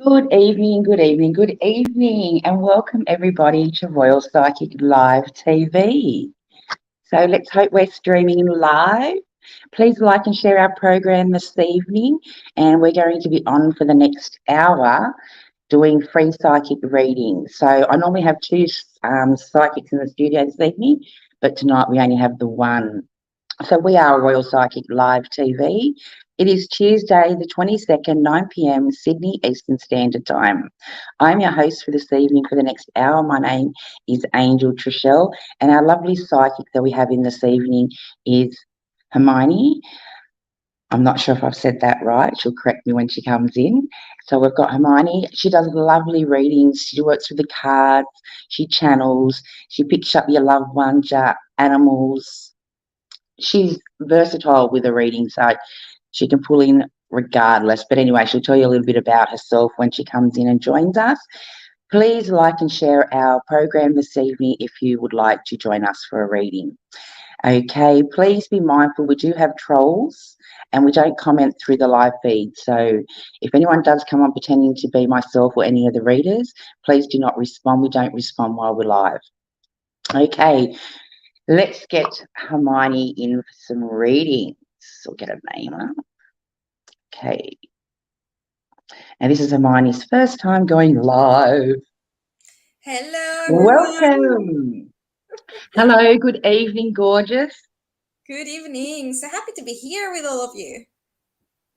Good evening, good evening, good evening, and welcome everybody to Royal Psychic Live TV. So let's hope we're streaming live. Please like and share our program this evening, and we're going to be on for the next hour doing free psychic readings. So I normally have two psychics in the studio this evening, but tonight we only have the one. So we are Royal Psychic Live TV. It is Tuesday, the 22nd, 9 p.m. Sydney Eastern Standard Time. I'm your host for this evening for the next hour. My name is AngelTraShell, and our lovely psychic that we have in this evening is Hermione. I'm not sure if I've said that right. She'll correct me when she comes in. So we've got Hermione. She does lovely readings. She works with the cards. She channels. She picks up your loved ones, your animals. She's versatile with a reading, so she can pull in regardless. But anyway, she'll tell you a little bit about herself when she comes in and joins us. Please like and share our program this evening if you would like to join us for a reading. Okay, please be mindful. We do have trolls and we don't comment through the live feed. So if anyone does come on pretending to be myself or any of the readers, please do not respond. We don't respond while we're live. Okay, let's get Hermione in for some readings. I'll get her name up. Okay. And this is Hermione's first time going live. Hello, everyone. Welcome. Hello, good evening, gorgeous. Good evening. So happy to be here with all of you.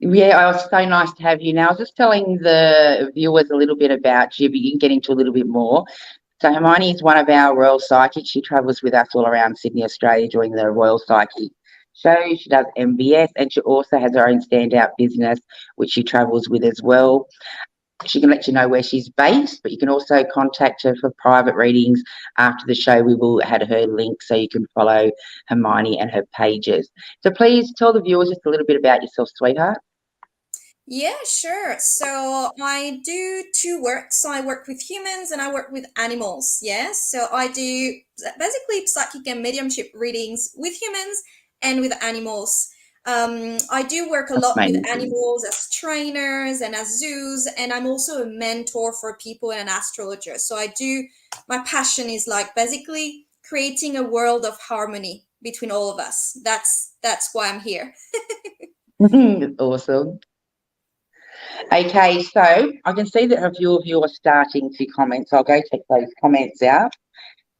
Yeah, it was so nice to have you. Now, I was just telling the viewers a little bit about you, but you can get into a little bit more. So Hermione is one of our Royal Psychics. She travels with us all around Sydney, Australia during the Royal Psychic show. She does MBS and she also has her own standout business, which she travels with as well. She can let you know where she's based, but you can also contact her for private readings after the show. We will add her link so you can follow Hermione and her pages. So please tell the viewers just a little bit about yourself, sweetheart. Yeah, sure. So I do two works. So I work with humans and I work with animals. Yeah. So I do basically psychic and mediumship readings with humans and with animals. I do work a lot with Amazing. animals as trainers and as zoos, and I'm also a mentor for people and an astrologer. So my passion is like basically creating a world of harmony between all of us. That's why I'm here. Awesome. Okay, so I can see that a few of you are starting to comment. So I'll go check those comments out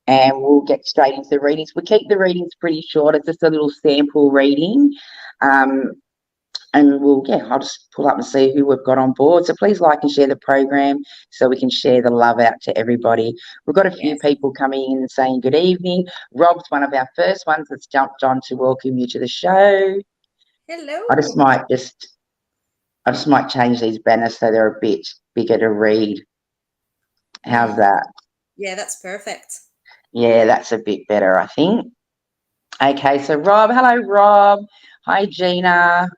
and we'll get straight into the readings. We keep the readings pretty short. It's just a little sample reading. And I'll just pull up and see who we've got on board. So please like and share the program so we can share the love out to everybody. We've got a few Yes. people coming in and saying good evening. Rob's one of our first ones that's jumped on to welcome you to the show. I just Hello. might just I just might change these banners so they're a bit bigger to read. How's that? Yeah, that's perfect. Yeah, that's a bit better, I think. Okay, so Rob, hello Rob. Hi Gina.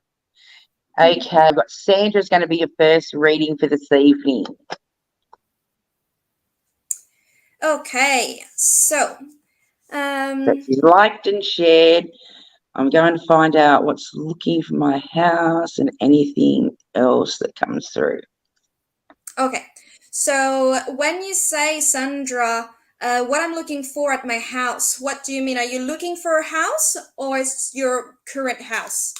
Okay, I've got Sandra's going to be your first reading for this evening. Okay, so So she's liked and shared. I'm going to find out what's looking for my house and anything else that comes through. okay. So when you say Sandra, what I'm looking for at my house, what do you mean? Are you looking for a house or is your current house?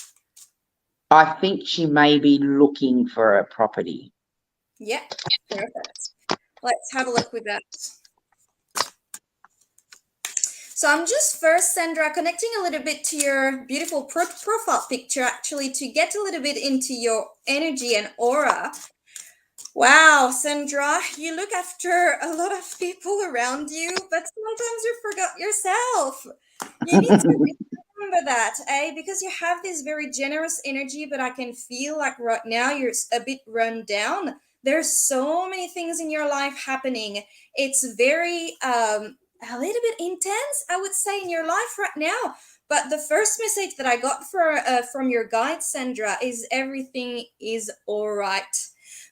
I think she may be looking for a property. Yeah, perfect. Let's have a look with that. So I'm just first, Sandra, connecting a little bit to your beautiful profile picture, actually, to get a little bit into your energy and aura. Wow, Sandra, you look after a lot of people around you, but sometimes you forgot yourself. You need to remember that, eh? Because you have this very generous energy, but I can feel like right now you're a bit run down. There's so many things in your life happening. It's very a little bit intense, I would say, in your life right now. But the first message that I got from your guide, Sandra, is everything is all right.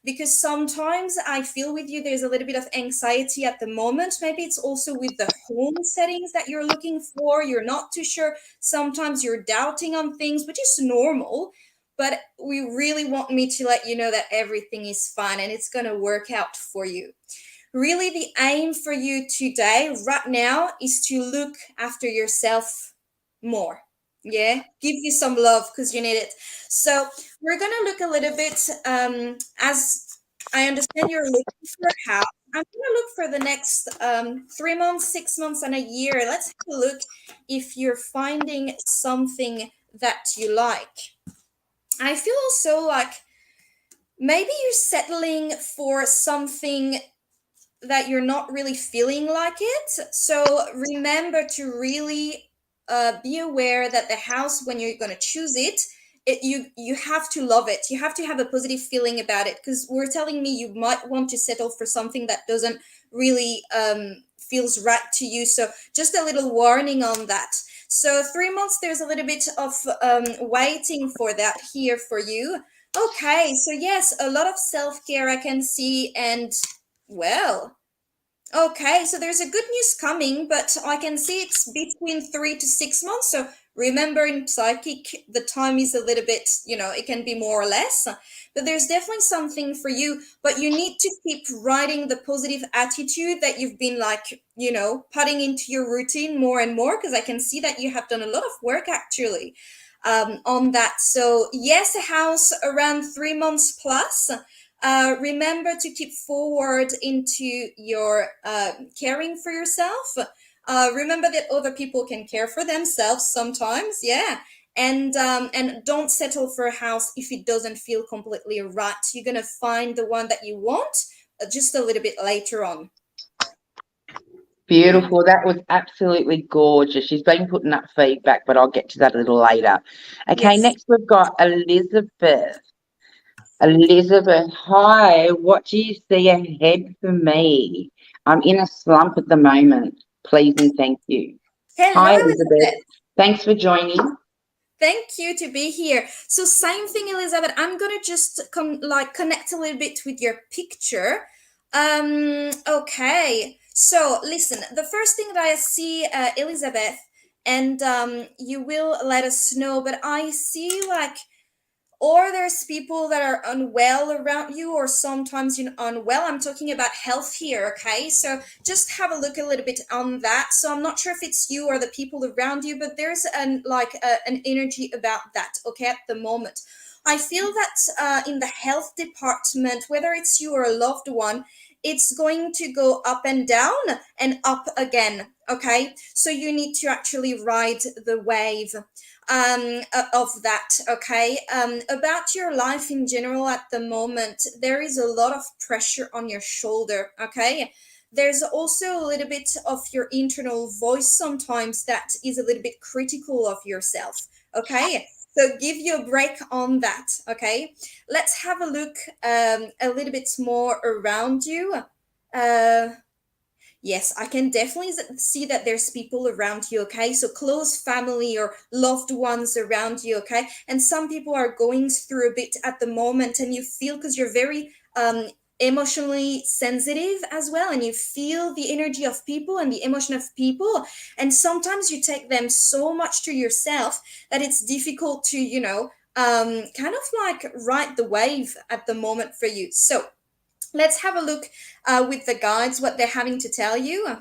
Because sometimes I feel with you there's a little bit of anxiety at the moment. Maybe it's also with the home settings that you're looking for. You're not too sure. Sometimes you're doubting on things, which is normal. but we really want me to let you know that everything is fine and it's going to work out for you. Really, the aim for you today, right now, is to look after yourself more. Yeah, give you some love because you need it. So we're gonna look a little bit. As I understand, you're looking for a house. I'm gonna look for the next 3 months, 6 months, and a year. Let's have a look if you're finding something that you like. I feel also like maybe you're settling for something that you're not really feeling like it. So remember to really be aware that the house, when you're going to choose it, you have to love it. You have to have a positive feeling about it, because we're telling me you might want to settle for something that doesn't really feels right to you. So just a little warning on that. So 3 months, there's a little bit of waiting for that here for you. Okay, so yes, a lot of self-care I can see, and well, okay, so there's a good news coming, but I can see it's between 3 to 6 months. So remember, in psychic, the time is a little bit, it can be more or less, but there's definitely something for you. But you need to keep writing the positive attitude that you've been like, putting into your routine more and more, because I can see that you have done a lot of work actually on that. So yes, a house around 3 months plus. Remember to keep forward into your caring for yourself. Remember that other people can care for themselves sometimes, yeah. And don't settle for a house if it doesn't feel completely right. You're gonna find the one that you want just a little bit later on. Beautiful. That was absolutely gorgeous. She's been putting up feedback, but I'll get to that a little later. Okay, Yes. next we've got Elizabeth. Elizabeth, hi. What do you see ahead for me? I'm in a slump at the moment. Please and thank you. Hello, Hi, Elizabeth. Elizabeth. Thanks for joining. Thank you to be here. So same thing, Elizabeth. I'm gonna just connect a little bit with your picture. Okay. So listen, the first thing that I see, Elizabeth, and you will let us know, but I see like, or there's people that are unwell around you, or sometimes you're unwell. I'm talking about health here, okay? So just have a look a little bit on that. So I'm not sure if it's you or the people around you, but there's an energy about that, okay, at the moment. I feel that in the health department, whether it's you or a loved one, it's going to go up and down and up again, okay? So you need to actually ride the wave of that, okay? About your life in general at the moment, there is a lot of pressure on your shoulder, okay? There's also a little bit of your internal voice sometimes that is a little bit critical of yourself, okay? So give you a break on that, okay? Let's have a look a little bit more around you. Uh, Yes, I can definitely see that there's people around you, okay? So close family or loved ones around you, okay? And some people are going through a bit at the moment, and you feel, because you're very emotionally sensitive as well, and you feel the energy of people and the emotion of people, and sometimes you take them so much to yourself that it's difficult to, kind of like ride the wave at the moment for you. So let's have a look with the guides, what they're having to tell you.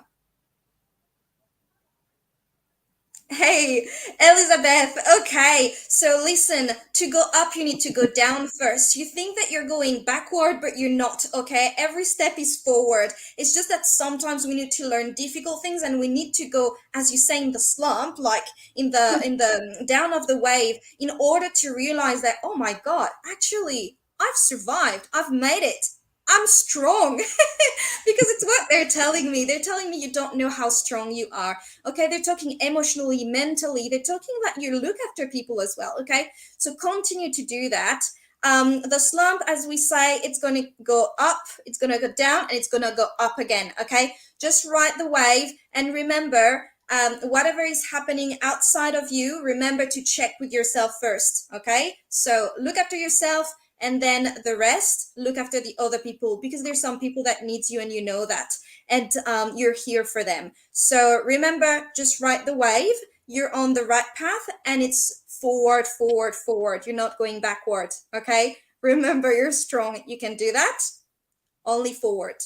Hey, Elizabeth. Okay, so listen, to go up, you need to go down first. You think that you're going backward, but you're not, okay? Every step is forward. It's just that sometimes we need to learn difficult things, and we need to go, as you say, in the slump, like in the down of the wave, in order to realize that, oh my God, actually, I've survived. I've made it. I'm strong. Because it's what they're telling me. They're telling me you don't know how strong you are. Okay, they're talking emotionally, mentally. They're talking that you look after people as well. Okay, so continue to do that. The slump, as we say, it's going to go up, it's going to go down, and it's going to go up again. Okay, just ride the wave, and remember, whatever is happening outside of you, remember to check with yourself first. Okay, so look after yourself, and then the rest, look after the other people, because there's some people that needs you, and you're that, and you're here for them. So remember, just ride the wave, you're on the right path, and it's forward, forward, forward. You're not going backward. Okay. Remember, you're strong. You can do that. Only forward.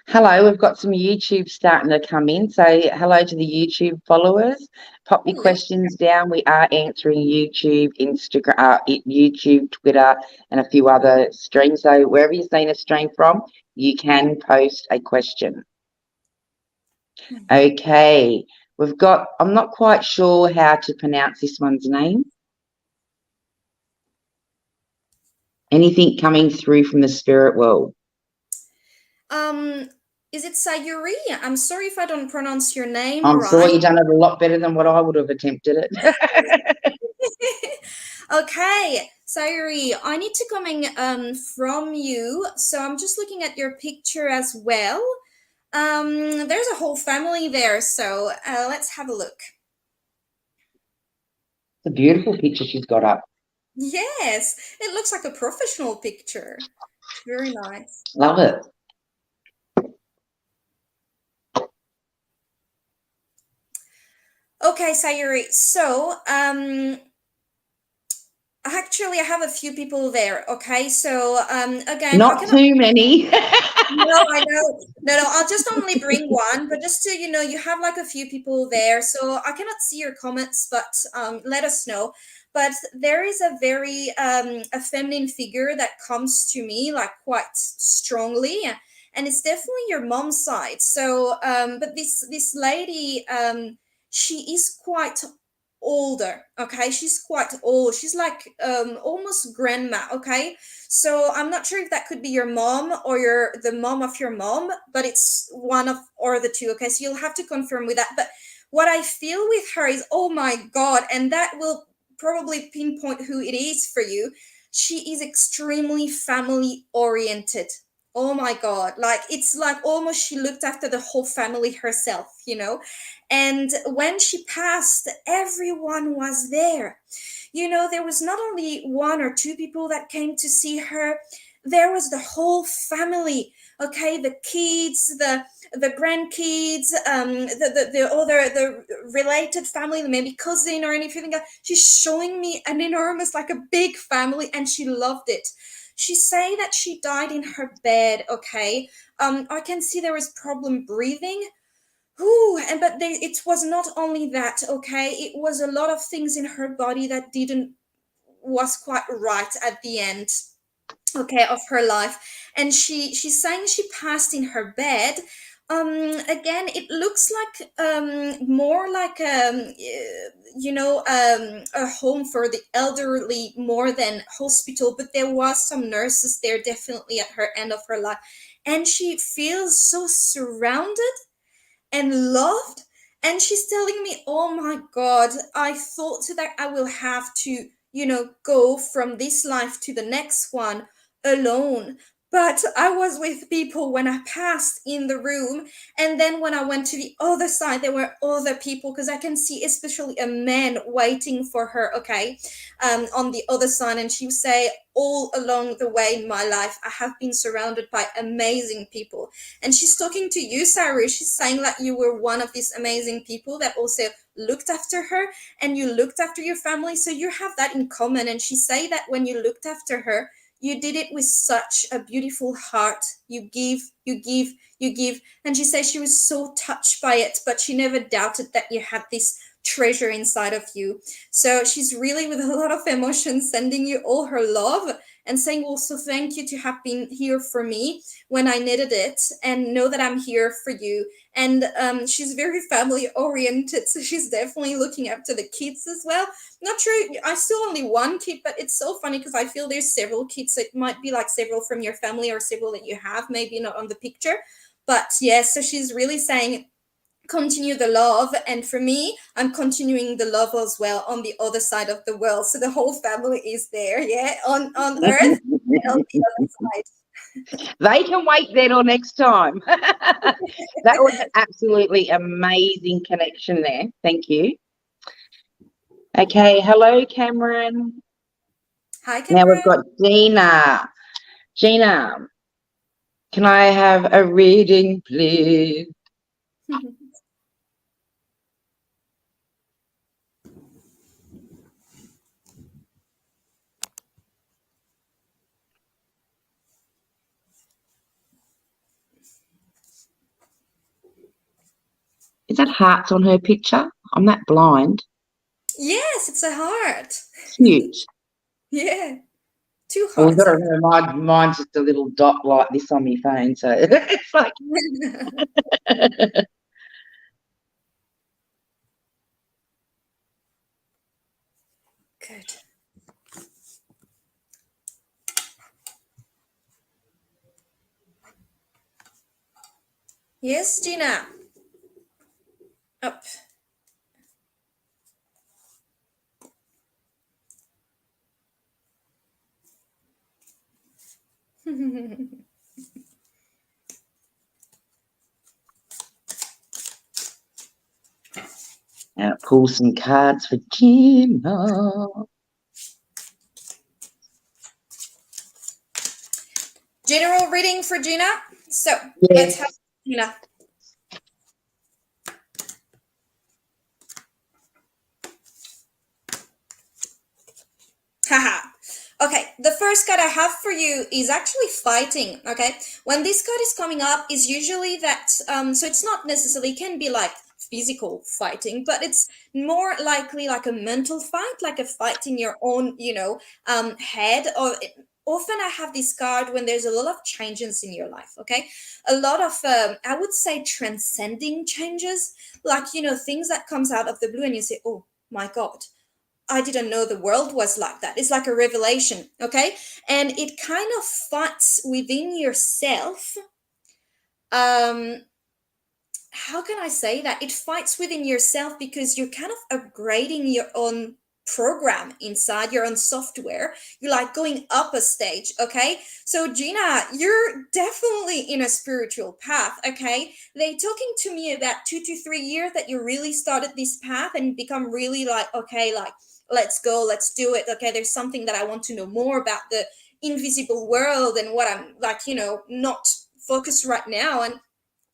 Hello, we've got some YouTube starting to come in. So hello to the YouTube followers. Pop your Hello. questions down. We are answering YouTube, Instagram, YouTube, Twitter, and a few other streams. So wherever you're seeing a stream from, you can post a question. Okay, we've got, I'm not quite sure how to pronounce this one's name. Anything coming through from the spirit world? Is it Sayuri? I'm sorry if I don't pronounce your name I'm sure right. you've done it a lot better than what I would have attempted it. Okay, Sayuri, I need to coming from you. So I'm just looking at your picture as well. There's a whole family there, so let's have a look. It's a beautiful picture she's got up. Yes, it looks like a professional picture. Very nice. Love it. Okay, Sayuri. So, actually, I have a few people there. Okay, so again, I Not cannot. too many. No, I know. No, I'll just only bring one, but just to, you have like a few people there. So I cannot see your comments, but let us know. But there is a very a feminine figure that comes to me like quite strongly, and it's definitely your mom's side. So but this lady she is quite older, okay? She's quite old. She's like almost grandma, okay? So I'm not sure if that could be your mom or the mom of your mom, but it's one of or the two. Okay, so you'll have to confirm with that. But what I feel with her is, oh my god, and that will probably pinpoint who it is for you. She is extremely family oriented. Oh my god, like it's like almost she looked after the whole family herself. And when she passed, everyone was there. There was not only one or two people that came to see her, there was the whole family. Okay, the kids, the grandkids, the other the related family, maybe cousin or anything. She's showing me an enormous, like a big family, and she loved it. She say that she died in her bed. Okay, I can see there was problem breathing. Ooh, but it was not only that, okay? It was a lot of things in her body that didn't was quite right at the end, okay, of her life. And she's saying she passed in her bed. Again, it looks like more like a home for the elderly more than hospital, but there was some nurses there definitely at her end of her life. And she feels so surrounded and loved. And she's telling me, oh my God, I thought that I will have to, go from this life to the next one alone. But I was with people when I passed in the room. And then when I went to the other side, there were other people because I can see, especially a man waiting for her, okay, on the other side. And she would say, all along the way in my life, I have been surrounded by amazing people. And she's talking to you, Saru. She's saying that you were one of these amazing people that also looked after her and you looked after your family. So you have that in common. And she say that when you looked after her, you did it with such a beautiful heart. You give, you give, you give. And she says she was so touched by it, but she never doubted that you had this treasure inside of you. So she's really, with a lot of emotion, sending you all her love and saying also thank you to have been here for me when I needed it, and know that I'm here for you. And she's very family oriented, so she's definitely looking after the kids as well. Not sure, I still only one kid, but it's so funny because I feel there's several kids. So it might be like several from your family or several that you have, maybe not on the picture. But yes, so she's really saying continue the love, and for me, I'm continuing the love as well on the other side of the world. So the whole family is there, yeah, on earth and on the other side. They can wait there till next time. That was an absolutely amazing connection there. Thank you. Okay, hello, Cameron. Hi, Now we've Cameron. got Gina. Gina, can I have a reading, please? Is that hearts on her picture? I'm that blind. Yes, it's a heart. Cute. Yeah, two Well, we've hearts. got to remember mine's just a little dot like this on my phone, so it's like. Good. Yes, Gina. Up. Now pull some cards for Gina. General reading for Gina. So let's have Yes. Gina. Haha. Okay, the first card I have for you is actually fighting. Okay, when this card is coming up, is usually that. So it's not necessarily can be like physical fighting, but it's more likely like a mental fight, like a fight in your own, head. Or often I have this card when there's a lot of changes in your life. Okay, a lot of I would say transcending changes, like things that comes out of the blue, and you say, "Oh my God." I didn't know the world was like that. It's like a revelation, okay? And it kind of fights within yourself. Um, how can I say that? It fights within yourself because you're kind of upgrading your own program inside your own software. You're like going up a stage, okay? So Gina, you're definitely in a spiritual path, okay? They talking to me about 2 to 3 years that you really started this path and become really like, okay, like let's go, let's do it. Okay, there's something that I want to know more about the invisible world and what I'm like, not focused right now. And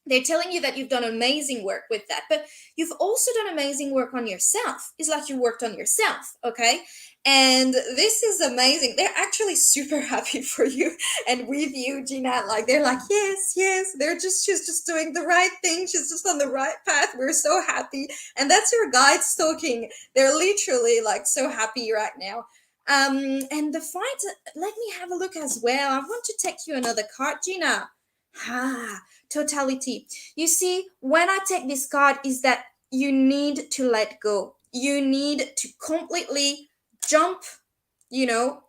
they're telling you that you've done amazing work with that, but you've also done amazing work on yourself. It's like you worked on yourself, okay? And this is amazing. They're actually super happy for you and with you, Gina. Like they're like, yes, yes. She's just doing the right thing. She's just on the right path. We're so happy. And that's your guides talking. They're literally like so happy right now. And the fight, let me have a look as well. I want to take you another card, Gina. Ah, totality. You see, when I take this card, is that you need to let go. You need to completely jump,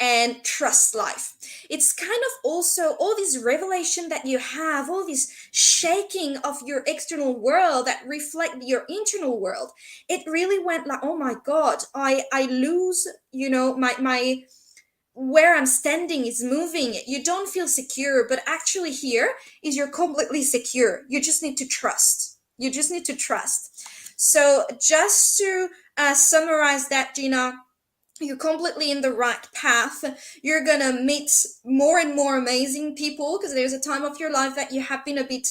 and trust life. It's kind of also all this revelation that you have, all this shaking of your external world that reflect your internal world. It really went like, oh my God, I lose, my where I'm standing is moving. You don't feel secure, but actually here is you're completely secure. You just need to trust. You just need to trust. So just to summarize that, Gina, you're completely in the right path. You're gonna meet more and more amazing people because there's a time of your life that you have been a bit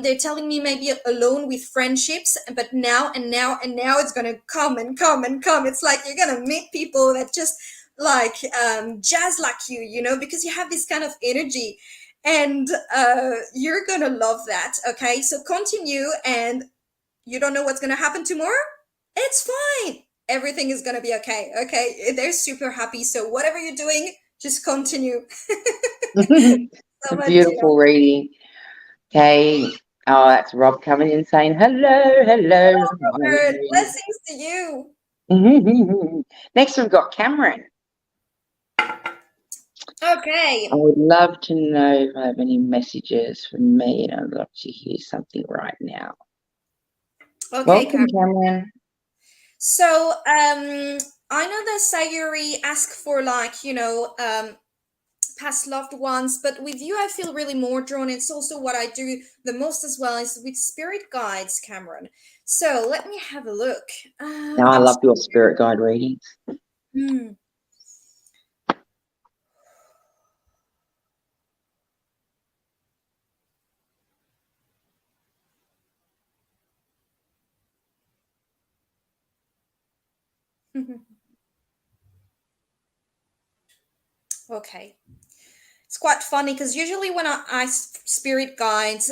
they're telling me maybe alone with friendships, but now and now and now it's gonna come and come and come. It's like you're gonna meet people that just like jazz like because you have this kind of energy, and you're gonna love that. Okay, so continue, and you don't know what's gonna happen tomorrow. It's fine. Everything is gonna be okay. Okay, they're super happy. So whatever you're doing, just continue. So much, Beautiful reading. Okay. Oh, that's Rob coming in saying hello, hello. Robert. Blessings to you. Next, we've got Cameron. Okay. I would love to know if I have any messages from me, and I'd love to hear something right now. Okay, Welcome, Karen. Cameron. So I know that Sayuri asked for like, past loved ones, but with you I feel really more drawn. It's also what I do the most as well is with spirit guides, Cameron. So let me have a look. Now, I love your spirit guide readings. Hmm. Okay. It's quite funny because usually when I spirit guides,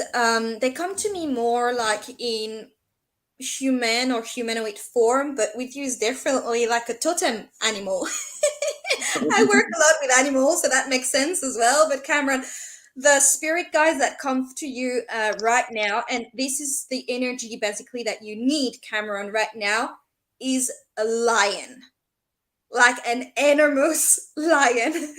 they come to me more like in human or humanoid form, but with you is definitely like a totem animal. I work a lot with animals, so that makes sense as well. But Cameron, the spirit guides that come to you right now, and this is the energy basically that you need, Cameron, right now, is a lion, like an enormous lion.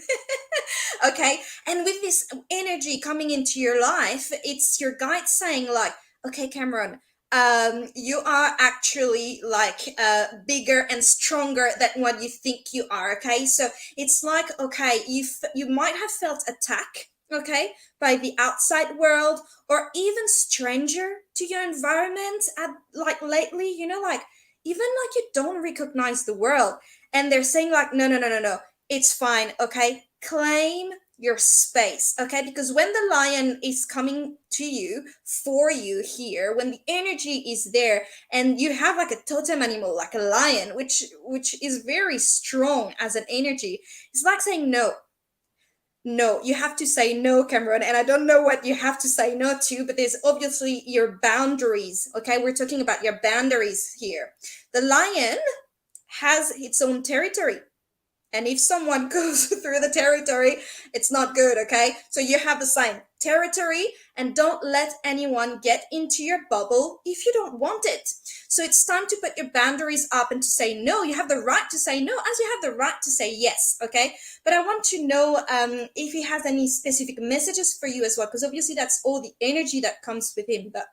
Okay, and with this energy coming into your life, it's your guide saying like, okay, Cameron, you are actually like bigger and stronger than what you think you are. Okay, so it's like, okay, you might have felt attack, okay, by the outside world or even stranger to your environment at like lately, like even like you don't recognize the world, and they're saying like, no, no, no, no, no, it's fine, okay, claim your space, okay, because when the lion is coming to you for you here, when the energy is there and you have like a totem animal like a lion, which is very strong as an energy, it's like saying no. No, you have to say no, Cameron. And I don't know what you have to say no to, but there's obviously your boundaries. Okay, we're talking about your boundaries here. The lion has its own territory. And if someone goes through the territory, it's not good, okay? So you have the same territory, and don't let anyone get into your bubble if you don't want it. So it's time to put your boundaries up and to say no. You have the right to say no, as you have the right to say yes, okay? But I want to know if he has any specific messages for you as well, because obviously that's all the energy that comes with him. But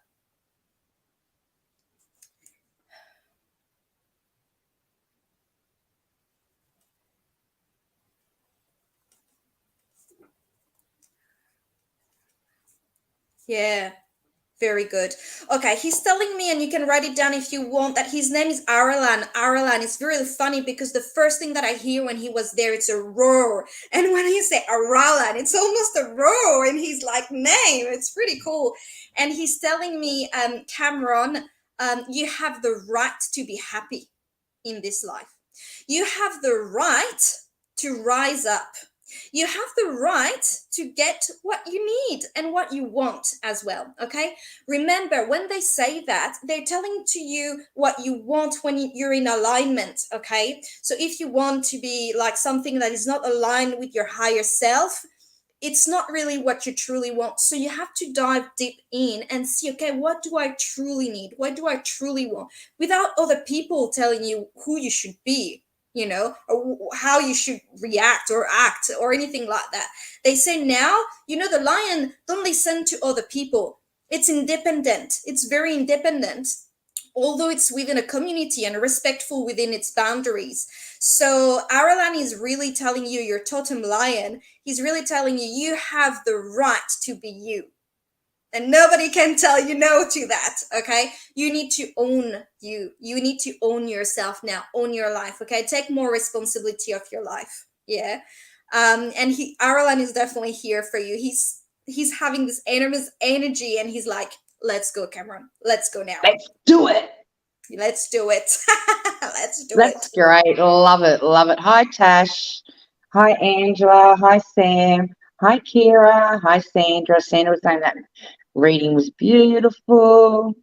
yeah. Very good. Okay, he's telling me, and you can write it down if you want, that his name is Aralan. Aralan is really funny because the first thing that I hear when he was there, it's a roar. And when you say Aralan, it's almost a roar in his like name. It's pretty cool. And he's telling me, Cameron, you have the right to be happy in this life. You have the right to rise up. You have the right to get what you need and what you want as well, okay? Remember, when they say that, they're telling to you what you want when you're in alignment, okay? So if you want to be like something that is not aligned with your higher self, it's not really what you truly want. So you have to dive deep in and see, okay, what do I truly need? What do I truly want? Without other people telling you who you should be, or how you should react or act or anything like that. They say now, the lion don't listen to other people. It's independent. It's very independent, although it's within a community and respectful within its boundaries. So Aralan is really telling you, your totem lion, he's really telling you, you have the right to be you. And nobody can tell you no to that, okay? You need to own you. You need to own yourself now, own your life, okay? Take more responsibility of your life, yeah? And Aralan is definitely here for you. He's having this enormous energy, and he's like, let's go, Cameron. Let's go now. Let's do it. Let's do it. Let's do That's it. great. Love it. Love it. Hi, Tash. Hi, Angela. Hi, Sam. Hi, Kira. Hi, Sandra. Sandra was saying that reading was beautiful.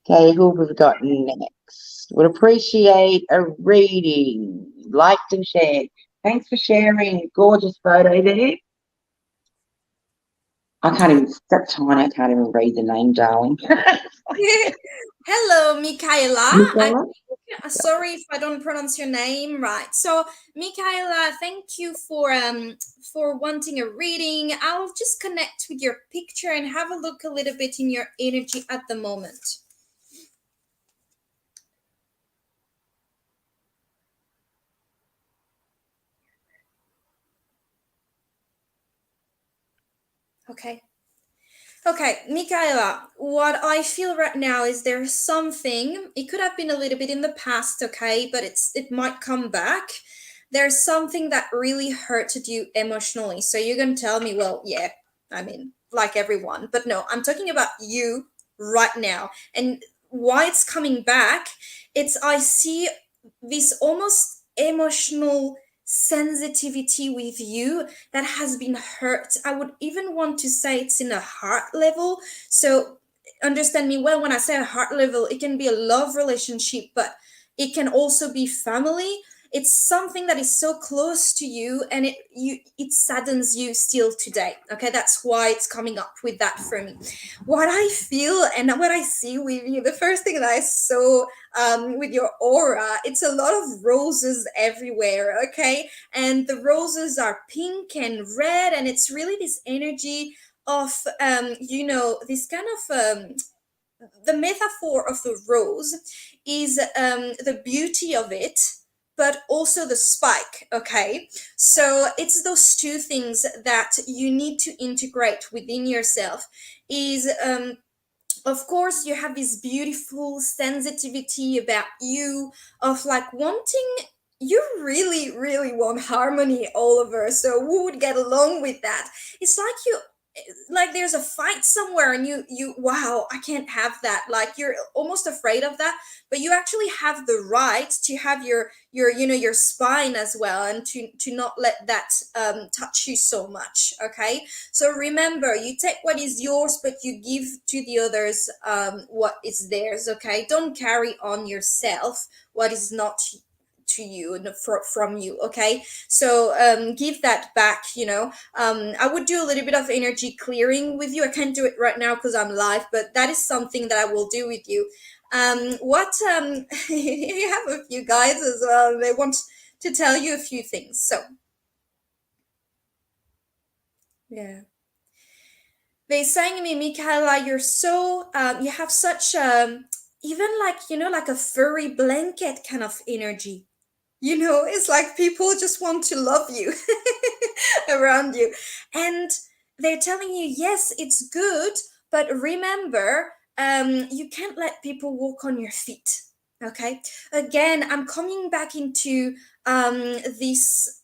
Okay, who have we got next? Would appreciate a reading. Liked and shared. Thanks for sharing. Gorgeous photo there. I can't even, that's tiny. I can't even read the name, darling. Hello, Michaela. Nicola? Sorry if I don't pronounce your name right. So, Michaela, thank you for wanting a reading. I'll just connect with your picture and have a look a little bit in your energy at the moment. Okay. Okay, Michaela, what I feel right now is there's something, it could have been a little bit in the past, okay, but it might come back. There's something that really hurted you emotionally. So you're going to tell me, well, yeah, I mean, like everyone, but no, I'm talking about you right now. And why it's coming back, I see this almost emotional sensitivity with you that has been hurt. I would even want to say it's in a heart level. So understand me well when I say a heart level, it can be a love relationship, but it can also be family. It's something that is so close to you, and it saddens you still today. Okay, that's why it's coming up with that for me. What I feel and what I see with you, the first thing that I saw with your aura, it's a lot of roses everywhere. Okay, and the roses are pink and red, and it's really this energy of this kind of the metaphor of the rose is the beauty of it, but also the spike. Okay, so it's those two things that you need to integrate within yourself. Is of course you have this beautiful sensitivity about you, of like wanting, you really want harmony all over, so who would get along with that? It's like you, like there's a fight somewhere and you wow, I can't have that, like you're almost afraid of that, but you actually have the right to have your spine as well, and to not let that touch you so much. Okay, so remember, you take what is yours, but you give to the others what is theirs. Okay, don't carry on yourself what is not to you and from you. Okay, so give that back. I would do a little bit of energy clearing with you. I can't do it right now because I'm live, but that is something that I will do with you. What you have a few guys as well, they want to tell you a few things, so yeah. They saying to me, Michaela, you're so you have such even like like a furry blanket kind of energy. It's like people just want to love you around you. And they're telling you, yes, it's good, but remember, you can't let people walk on your feet. Okay. Again, I'm coming back into this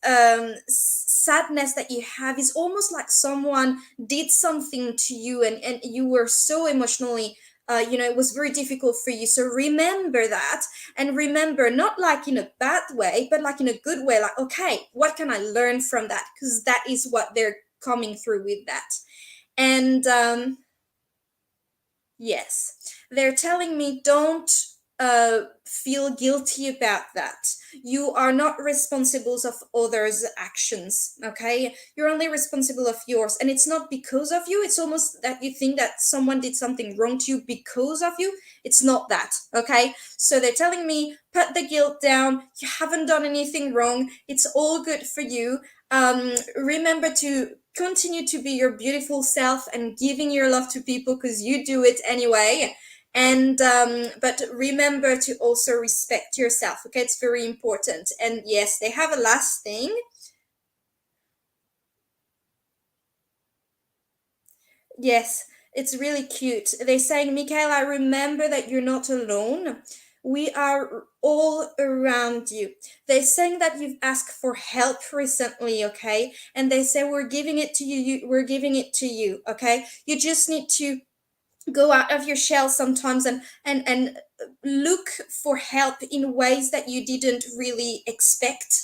sadness that you have is almost like someone did something to you, and you were so emotionally it was very difficult for you. So remember that, and remember, not like in a bad way, but like in a good way, like, okay, what can I learn from that? Because that is what they're coming through with that. And yes, they're telling me don't feel guilty about that. You are not responsible of others' actions, okay? You're only responsible of yours. And it's not because of you. It's almost that you think that someone did something wrong to you because of you. It's not that, okay? So they're telling me, put the guilt down. You haven't done anything wrong. It's all good for you. Remember to continue to be your beautiful self and giving your love to people because you do it anyway. And but remember to also respect yourself. Okay, it's very important. And yes, they have a last thing. Yes, it's really cute. They're saying, Michaela, remember that you're not alone. We are all around you. They're saying that you've asked for help recently, okay? And they say we're giving it to you. We're giving it to you, okay? You just need to go out of your shell sometimes and look for help in ways that you didn't really expect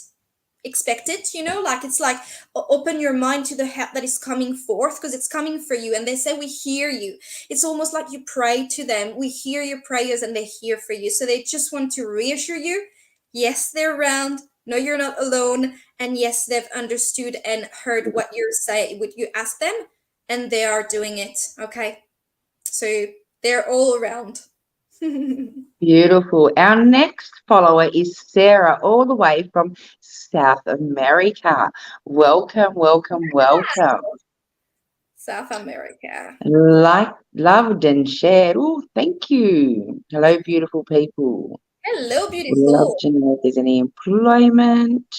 it, like it's like open your mind to the help that is coming forth, because it's coming for you. And they say we hear you. It's almost like you pray to them. We hear your prayers and they hear for you, so they just want to reassure you, yes, they're around, no, you're not alone, and yes, they've understood and heard what you're saying, what you ask them, and they are doing it. Okay, so they're all around. Beautiful. Our next follower is Sarah, all the way from South America. Welcome, welcome, welcome. South America. Like, loved and shared. Oh, thank you. Hello, beautiful people. Hello, Would love beautiful. to know if there's any employment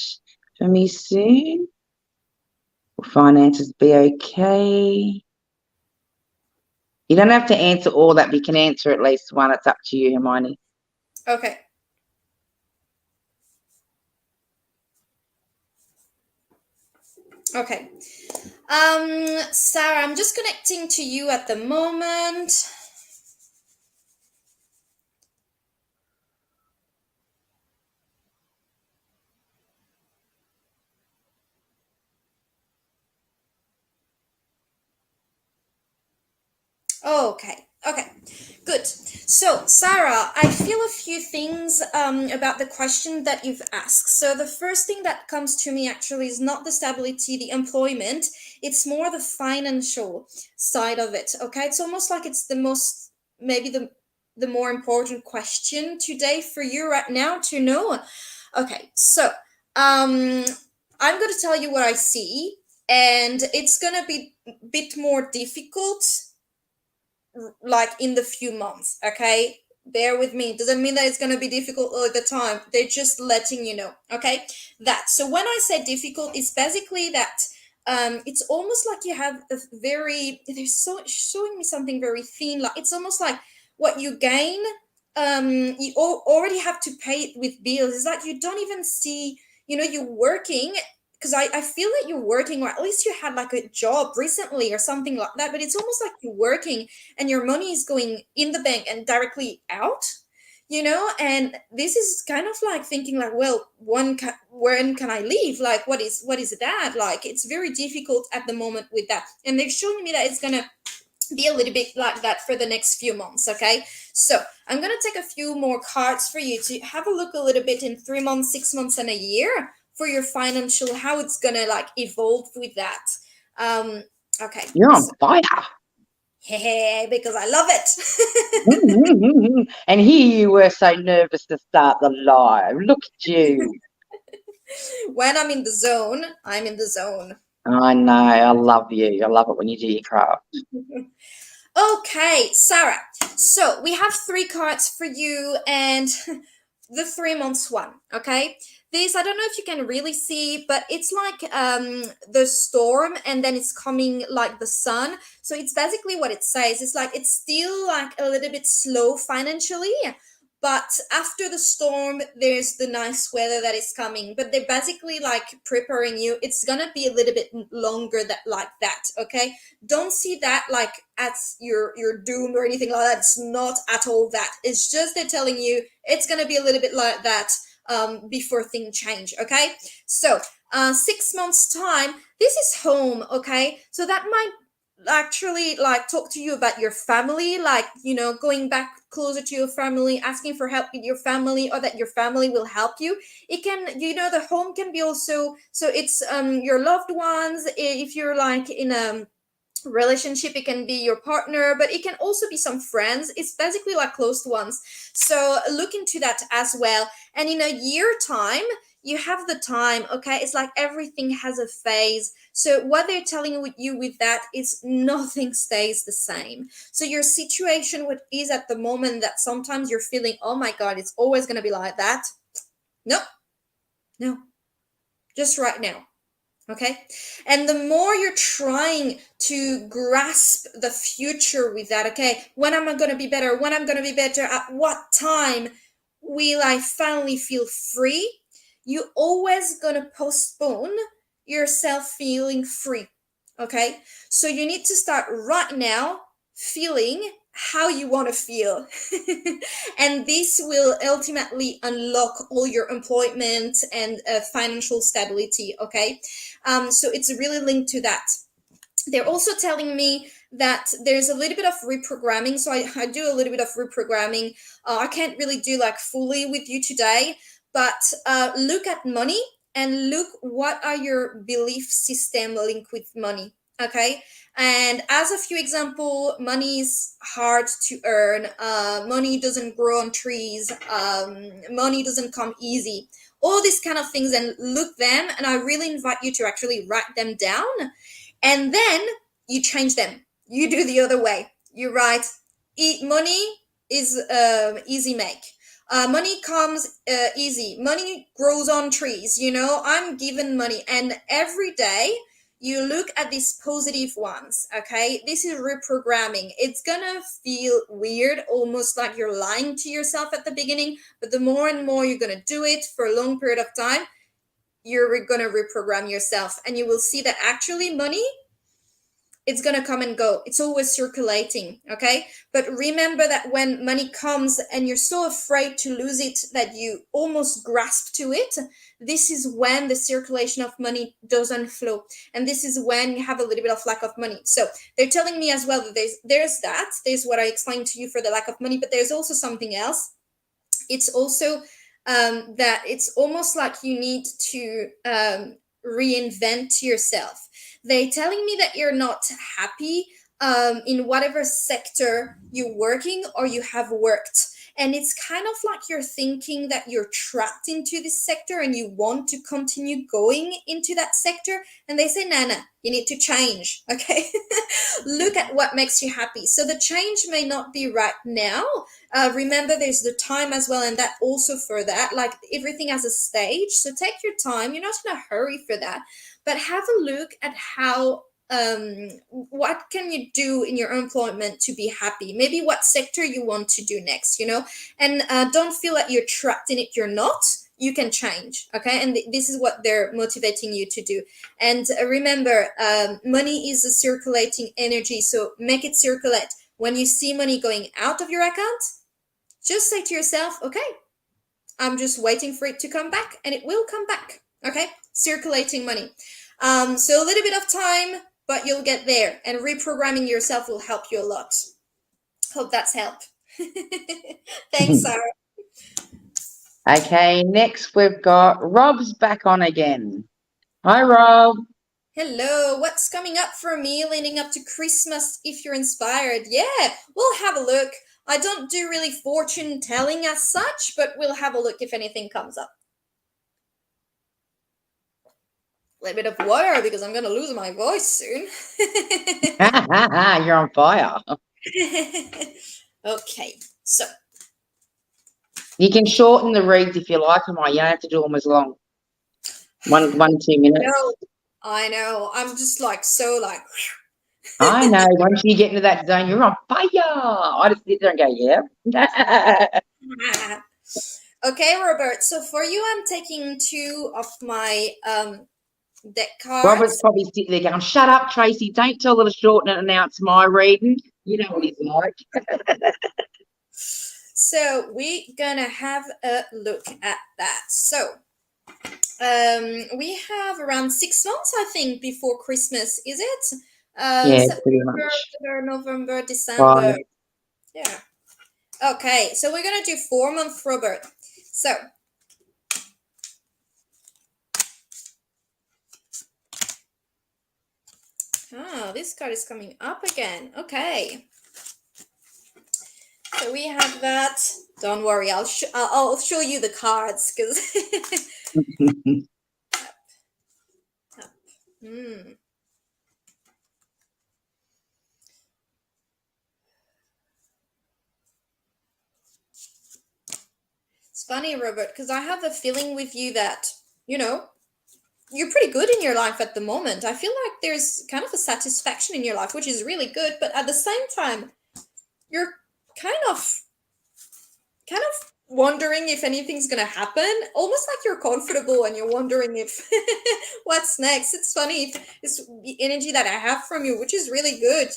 for me soon. Will finances be okay? You don't have to answer all that, but you can answer at least one. It's up to you, Hermione. Okay. Okay. Sarah, I'm just connecting to you at the moment. Okay. Okay, good. So, Sarah, I feel a few things about the question that you've asked. So, the first thing that comes to me actually is not the stability, the employment, it's more the financial side of it. Okay, it's almost like it's the most, maybe the more important question today for you right now to know. Okay, so I'm going to tell you what I see, and it's going to be a bit more difficult like in the few months. Okay, bear with me. Doesn't mean that it's going to be difficult all the time. They're just letting you know. Okay, that. So when I say difficult, it's basically that it's almost like you have a very, they're showing me something very thin, like it's almost like what you gain, you already have to pay it with bills. It's like you don't even see, you're working, because I feel that you're working, or at least you had like a job recently or something like that, but it's almost like you're working and your money is going in the bank and directly out, and this is kind of like thinking like, well, when can I leave, like what is that, like it's very difficult at the moment with that, and they're showing me that it's gonna be a little bit like that for the next few months. Okay, so I'm gonna take a few more cards for you to have a look a little bit in 3 months, 6 months, and a year for your financial, how it's gonna like evolve with that. um okay, You're on so, fire. hey, because I love it. And here you were so nervous to start the live. Look at you. When I'm in the zone, I'm in the zone. I know. I love you. I love it when you do your craft. Okay, Sarah. So we have three cards for you, and the 3 months one. Okay, this, I don't know if you can really see, but it's like the storm, and then it's coming like the sun. So it's basically what it says. It's like it's still like a little bit slow financially, but after the storm there's the nice weather that is coming, but they're basically like preparing you, it's gonna be a little bit longer that like that. Okay, don't see that like as you're doomed or anything like that. It's not at all that. It's just they're telling you it's gonna be a little bit like that before things change. Okay, so 6 months time, this is home. Okay, so that might actually like talk to you about your family, like going back closer to your family, asking for help with your family, or that your family will help you. It can, the home can be also, so it's your loved ones. If you're like in a relationship, it can be your partner, but it can also be some friends. It's basically like close ones, so look into that as well. And in a year time, you have the time. Okay, it's like everything has a phase, so what they're telling you with that is nothing stays the same. So your situation what is at the moment, that sometimes you're feeling, oh my god, it's always going to be like that. No, no, just right now. Okay, and the more you're trying to grasp the future with that, okay, when am I going to be better, when I'm going to be better, at what time will I finally feel free, you always going to postpone yourself feeling free. Okay, so you need to start right now feeling how you want to feel. And this will ultimately unlock all your employment and financial stability. Okay, so it's really linked to that. They're also telling me that there's a little bit of reprogramming. So I do a little bit of reprogramming. I can't really do like fully with you today, but look at money and look what are your belief system linked with money. Okay, and as a few example, money is hard to earn. Money doesn't grow on trees. Money doesn't come easy. All these kind of things, and look them. And I really invite you to actually write them down, and then you change them. You do the other way. You write, money is easy make. Money comes easy. Money grows on trees. I'm given money, and every day you look at these positive ones. Okay, this is reprogramming. It's gonna feel weird, almost like you're lying to yourself at the beginning, but the more and more you're gonna do it for a long period of time, you're gonna reprogram yourself, and you will see that actually money it's going to come and go. It's always circulating, okay? But remember that when money comes and you're so afraid to lose it that you almost grasp to it, this is when the circulation of money doesn't flow. And this is when you have a little bit of lack of money. So they're telling me as well that there's what I explained to you for the lack of money, but there's also something else. It's also that it's almost like you need to reinvent yourself. They're telling me that you're not happy in whatever sector you're working or you have worked. And it's kind of like you're thinking that you're trapped into this sector and you want to continue going into that sector. And they say, Nana, you need to change. Okay. Look at what makes you happy. So the change may not be right now. Remember, there's the time as well. And that also for that, like everything has a stage. So take your time. You're not in a hurry for that. But have a look at how what can you do in your employment to be happy, maybe what sector you want to do next, and don't feel that you're trapped in it. You're not. You can change. Okay. And this is what they're motivating you to do. And remember, money is a circulating energy, so make it circulate. When you see money going out of your account, just say to yourself, okay, I'm just waiting for it to come back, and it will come back. Okay. Circulating money. So a little bit of time, but you'll get there, and reprogramming yourself will help you a lot. Hope that's helped. Thanks, Sarah. Okay, next we've got Rob's back on again. Hi, Rob. Hello. What's coming up for me leading up to Christmas if you're inspired? Yeah, we'll have a look. I don't do really fortune telling as such, but we'll have a look if anything comes up. A little bit of water because I'm going to lose my voice soon. You're on fire. Okay, so. You can shorten the reads if you like them, or you don't have to do them as long. 2 minutes. I know. I'm just like so like. I know. Once you get into that zone, you're on fire. I just sit there and go, yeah. Okay, Robert. So for you, I'm taking 2 of my deck cards. Robert's probably sitting there going, shut up, Tracy. Don't tell her to shorten it and now it's my reading. You know what he's like. So we're gonna have a look at that. So we have around 6 months, I think, before Christmas, is it? Yeah, September, pretty much. October, November, December. Right. Yeah. Okay, so we're gonna do 4-month, Robert. So this card is coming up again. Okay. So we have that. Don't worry, I'll show you the cards because. It's funny, Robert, because I have a feeling with you that you're pretty good in your life at the moment. I feel like there's kind of a satisfaction in your life, which is really good. But at the same time, you're kind of wondering if anything's going to happen, almost like you're comfortable and you're wondering if what's next. It's funny. It's the energy that I have from you, which is really good,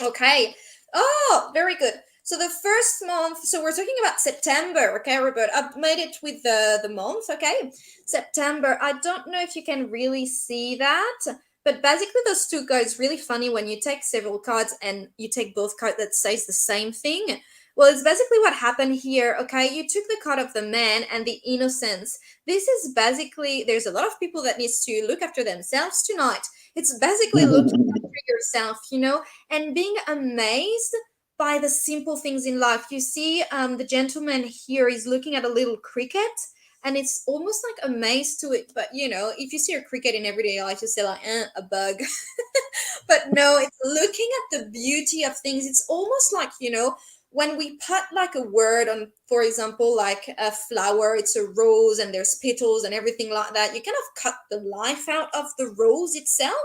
Okay. Oh, very good. So the first month, so we're talking about September, okay, Robert? I've made it with the month, okay? September. I don't know if you can really see that, but basically those 2 cards, really funny when you take several cards and you take both cards that says the same thing. Well, it's basically what happened here, okay? You took the card of the man and the innocence. This is basically, there's a lot of people that needs to look after themselves tonight. It's basically looking after yourself, and being amazed by the simple things in life. You see, the gentleman here is looking at a little cricket, and it's almost like amazed to it. But, if you see a cricket in everyday life, you say like, a bug. But no, it's looking at the beauty of things. It's almost like, when we put like a word on, for example, like a flower, it's a rose and there's petals and everything like that. You kind of cut the life out of the rose itself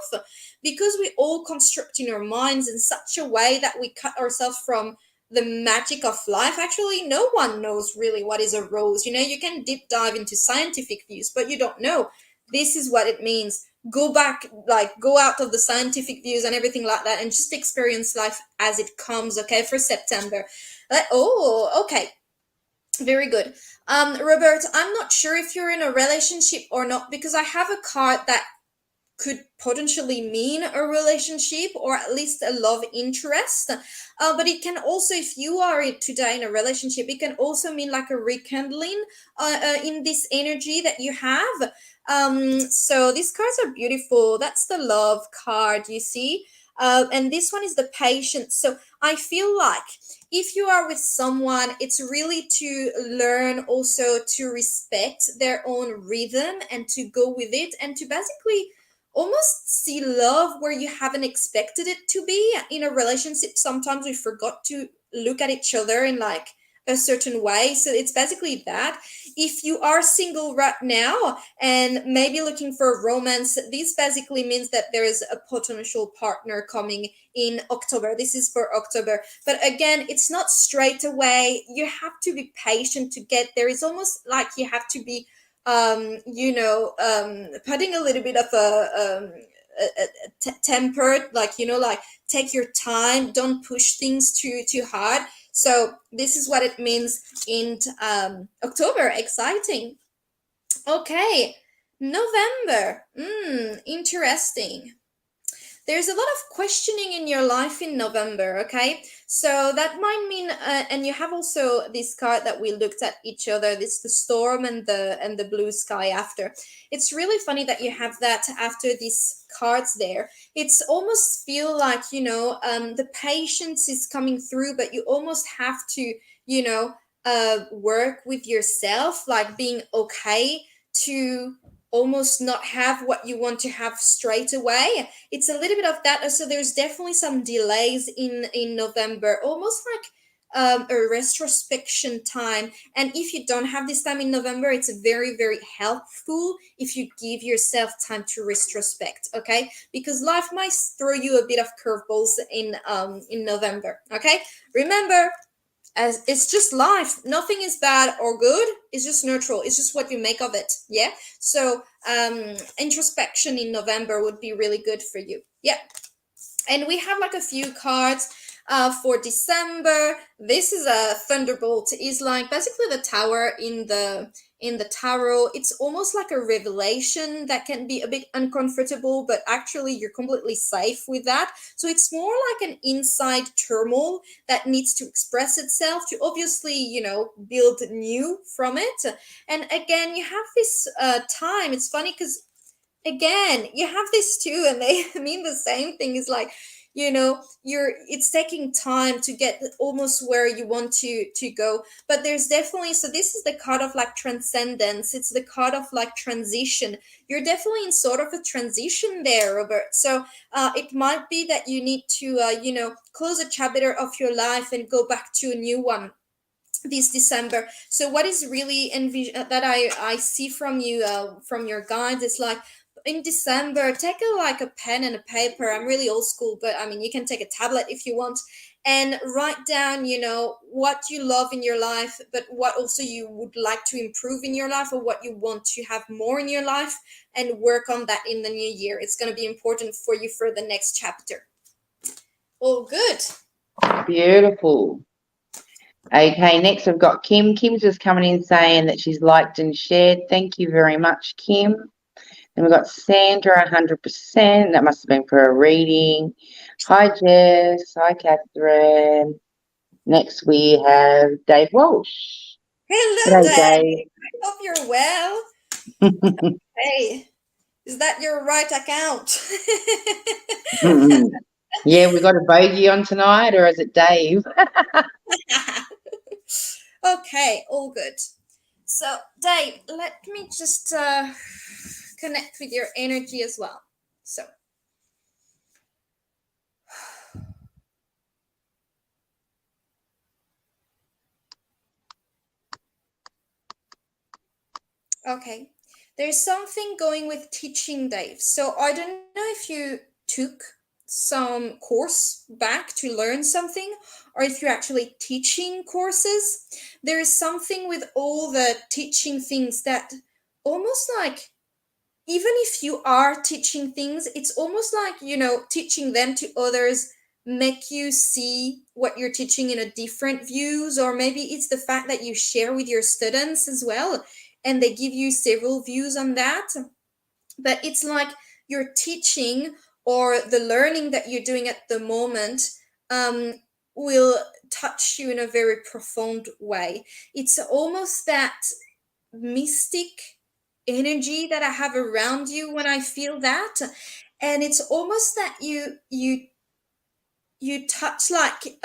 because we all construct in our minds in such a way that we cut ourselves from the magic of life. Actually, no one knows really what is a rose. You can deep dive into scientific views, but you don't know. This is what it means. go back, like go out of the scientific views and everything like that, and just experience life as it comes. Okay, for September. Okay, very good. Robert, I'm not sure if you're in a relationship or not, because I have a card that could potentially mean a relationship or at least a love interest. But it can also, if you are today in a relationship, it can also mean like a rekindling in this energy that you have. So these cards are beautiful. That's the love card, you see. And this one is the patience. So I feel like if you are with someone, it's really to learn also to respect their own rhythm and to go with it, and to basically almost see love where you haven't expected it to be. In a relationship, sometimes we forgot to look at each other in like a certain way. So it's basically that. If you are single right now and maybe looking for romance, this basically means that there is a potential partner coming in October. This is for October. But again, it's not straight away. You have to be patient to get there. It's almost like you have to be putting a little bit of a tempered, like, like take your time, don't push things too hard. So this is what it means in October. Exciting. Okay, November. Interesting. There's a lot of questioning in your life in November, okay? So that might mean, and you have also this card that we looked at each other. This the storm and the blue sky after. It's really funny that you have that after these cards there. It's almost feel like the patience is coming through, but you almost have to work with yourself, like being okay to almost not have what you want to have straight away. It's a little bit of that. So there's definitely some delays in November, almost like a retrospection time. And if you don't have this time in November, it's very, very helpful if you give yourself time to retrospect, okay? Because life might throw you a bit of curveballs in November, okay? Remember, as it's just life, nothing is bad or good, it's just neutral, it's just what you make of it. Yeah, so introspection in November would be really good for you. Yeah, and we have like a few cards for December. This is a thunderbolt. Is like basically the tower in the tarot. It's almost like a revelation that can be a bit uncomfortable, but actually you're completely safe with that. So it's more like an inside turmoil that needs to express itself to obviously build new from it. And again, you have this time. It's funny because again you have this too, and they mean the same thing. Is like it's taking time to get almost where you want to go. But there's definitely, so this is the card of like transcendence. It's the card of like transition. You're definitely in sort of a transition there, Robert. So it might be that you need to close a chapter of your life and go back to a new one this December. So what is really that I see from you, from your guides, is like in December, take a pen and a paper. I'm really old school, but I mean you can take a tablet if you want, and write down what you love in your life, but what also you would like to improve in your life, or what you want to have more in your life, and work on that in the new year. It's going to be important for you for the next chapter. All good. Beautiful. Okay, next I've got Kim. Kim's just coming in saying that she's liked and shared. Thank you very much, Kim. Then we've got Sandra, 100%. That must have been for a reading. Hi, Jess. Hi, Catherine. Next we have Dave Walsh. Hello, Hello, Dave. I hope you're well. Hey, is that your right account? Yeah, we got a bogey on tonight, or is it Dave? Okay, all good. So, Dave, let me just connect with your energy as well. So, okay, there's something going with teaching, Dave. So, I don't know if you took some course back to learn something, or if you're actually teaching courses. There is something with all the teaching things that almost like even if you are teaching things, it's almost like, teaching them to others make you see what you're teaching in a different views, or maybe it's the fact that you share with your students as well and they give you several views on that. But it's like your teaching or the learning that you're doing at the moment um, will touch you in a very profound way. It's almost that mystic energy that I have around you when I feel that. And it's almost that you touch like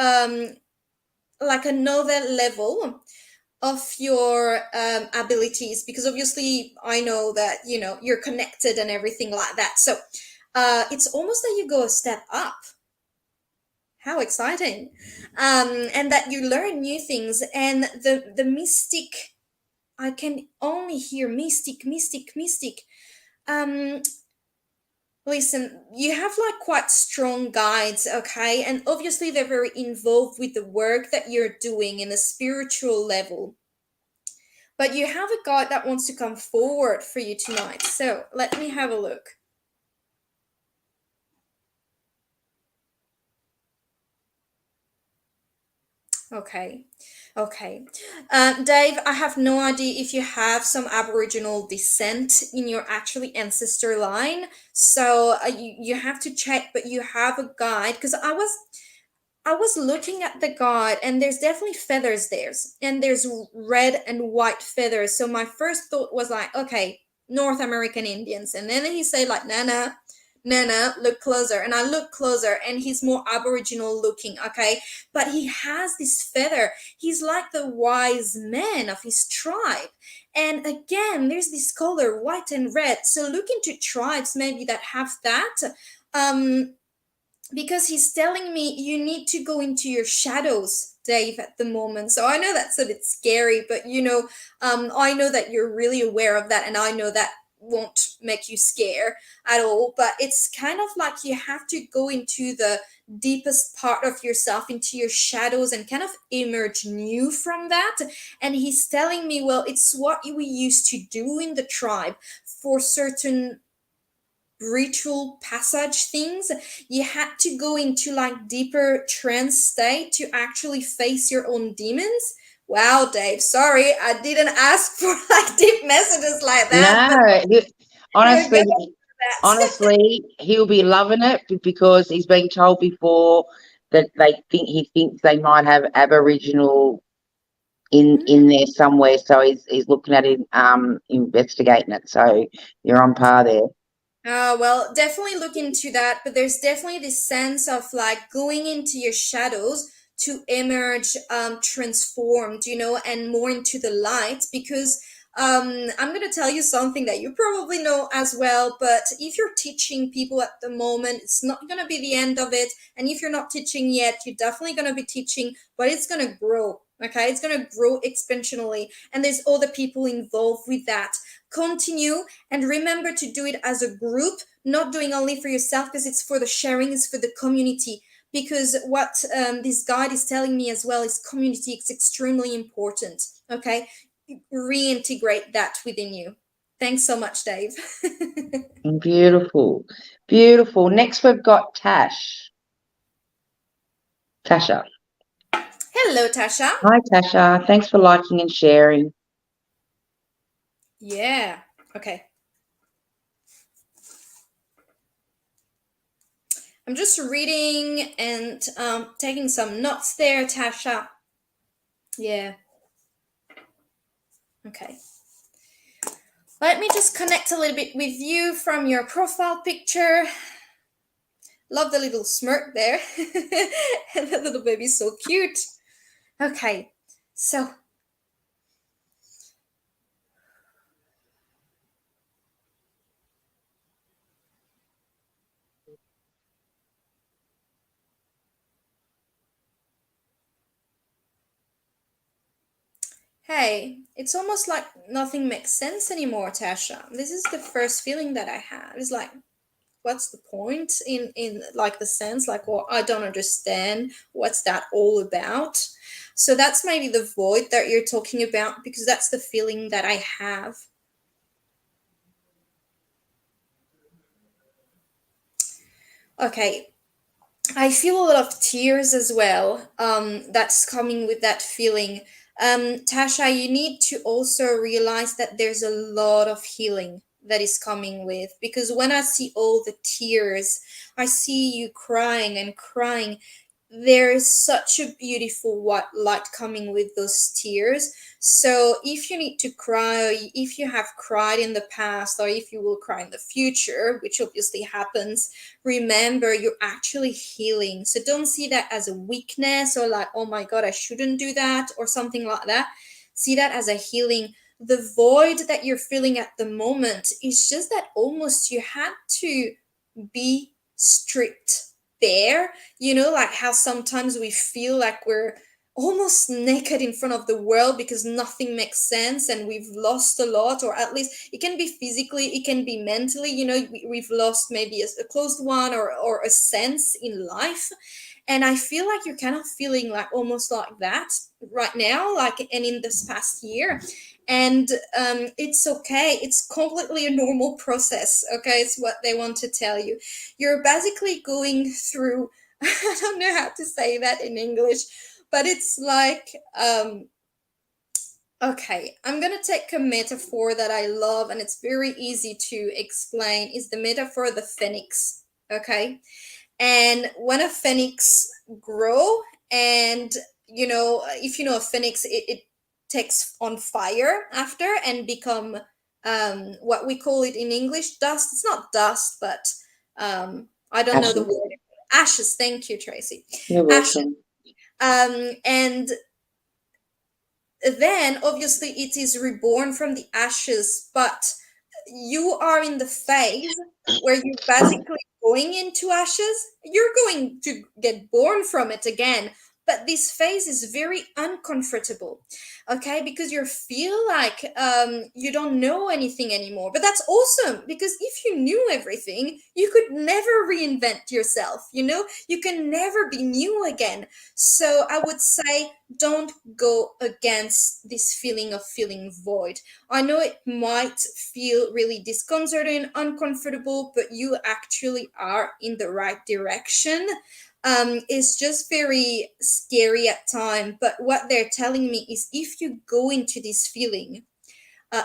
another level of your abilities, because obviously I know that you're connected and everything like that. So it's almost that you go a step up. How exciting. And that you learn new things, and the mystic, I can only hear mystic, mystic, mystic. um Listen, you have like quite strong guides, okay? And obviously they're very involved with the work that you're doing in a spiritual level. But you have a guide that wants to come forward for you tonight. So let me have a look. Okay. Okay. Dave, I have no idea if you have some Aboriginal descent in your actually ancestor line. So you have to check, but you have a guide, because I was looking at the guide, and there's definitely feathers there, and there's red and white feathers. So my first thought was like, okay, North American Indians, and then he said like, Nana, Nana, look closer, and I look closer, and he's more Aboriginal looking, okay, but he has this feather. He's like the wise man of his tribe, and again, there's this color, white and red. So look into tribes maybe that have that. Um, because he's telling me you need to go into your shadows, Dave, at the moment. So I know that's a bit scary, but I know that you're really aware of that, and I know that won't make you scare at all. But it's kind of like you have to go into the deepest part of yourself, into your shadows, and kind of emerge new from that. And he's telling me, well, it's what we used to do in the tribe for certain ritual passage things. You had to go into like deeper trance state to actually face your own demons. Wow, Dave, sorry I didn't ask for like deep messages like that, but No, you're honestly, good at that. honestly, he'll be loving it because he's been told before that he thinks they might have Aboriginal in there somewhere. So he's looking at it, investigating it. So you're on par there. Well, definitely look into that, but there's definitely this sense of like going into your shadows to emerge transformed, and more into the light, because I'm going to tell you something that you probably know as well, but if you're teaching people at the moment, it's not going to be the end of it. And if you're not teaching yet, you're definitely going to be teaching, but it's going to grow. Okay, it's going to grow exponentially, and there's other people involved with that. Continue, and remember to do it as a group, not doing only for yourself, because it's for the sharing, it's for the community. Because what this guide is telling me as well is community is extremely important. Okay, reintegrate that within you. Thanks so much, Dave. Beautiful, beautiful. Next, we've got Tasha. Hello, Tasha. Hi, Tasha. Thanks for liking and sharing. Yeah. Okay. I'm just reading and taking some notes there, Tasha. Yeah. Okay. Let me just connect a little bit with you from your profile picture. Love the little smirk there. And the little baby's so cute. Okay, so hey, it's almost like nothing makes sense anymore, Tasha. This is the first feeling that I have. It's like, what's the point in like the sense, like, well, I don't understand what's that all about. So that's maybe the void that you're talking about, because that's the feeling that I have. Okay, I feel a lot of tears as well. That's coming with that feeling. Tasha, you need to also realize that there's a lot of healing that is coming with, because when I see all the tears, I see you crying and crying. There is such a beautiful white light coming with those tears. So if you need to cry, or if you have cried in the past, or if you will cry in the future, which obviously happens, remember you're actually healing. So don't see that as a weakness, or like, oh my God, I shouldn't do that, or something like that. See that as a healing. The void that you're feeling at the moment is just that almost you had to be strict there. Like how sometimes we feel like we're almost naked in front of the world because nothing makes sense and we've lost a lot, or at least it can be physically, it can be mentally. We've lost maybe a close one, or a sense in life. And I feel like you're kind of feeling like almost like that right now, like, and in this past year. And it's okay, it's completely a normal process. Okay, it's what they want to tell you. You're basically going through I don't know how to say that in English, but it's like, okay, I'm gonna take a metaphor that I love and it's very easy to explain. Is the metaphor of the phoenix. Okay, and when a phoenix grow, and if you know a phoenix, it takes on fire after and become, what we call it in English, dust. It's not dust, but I don't know the Ashes. word. Ashes. Thank you, Tracy. You're Ashes. welcome. And then obviously it is reborn from the ashes, but you are in the phase where you're basically going into ashes. You're going to get born from it again, but this phase is very uncomfortable. Okay, because you feel like, you don't know anything anymore, but that's awesome, because if you knew everything, you could never reinvent yourself. You can never be new again. So I would say, don't go against this feeling of feeling void. I know it might feel really disconcerting and uncomfortable, but you actually are in the right direction. It's just very scary at time, but what they're telling me is, if you go into this feeling,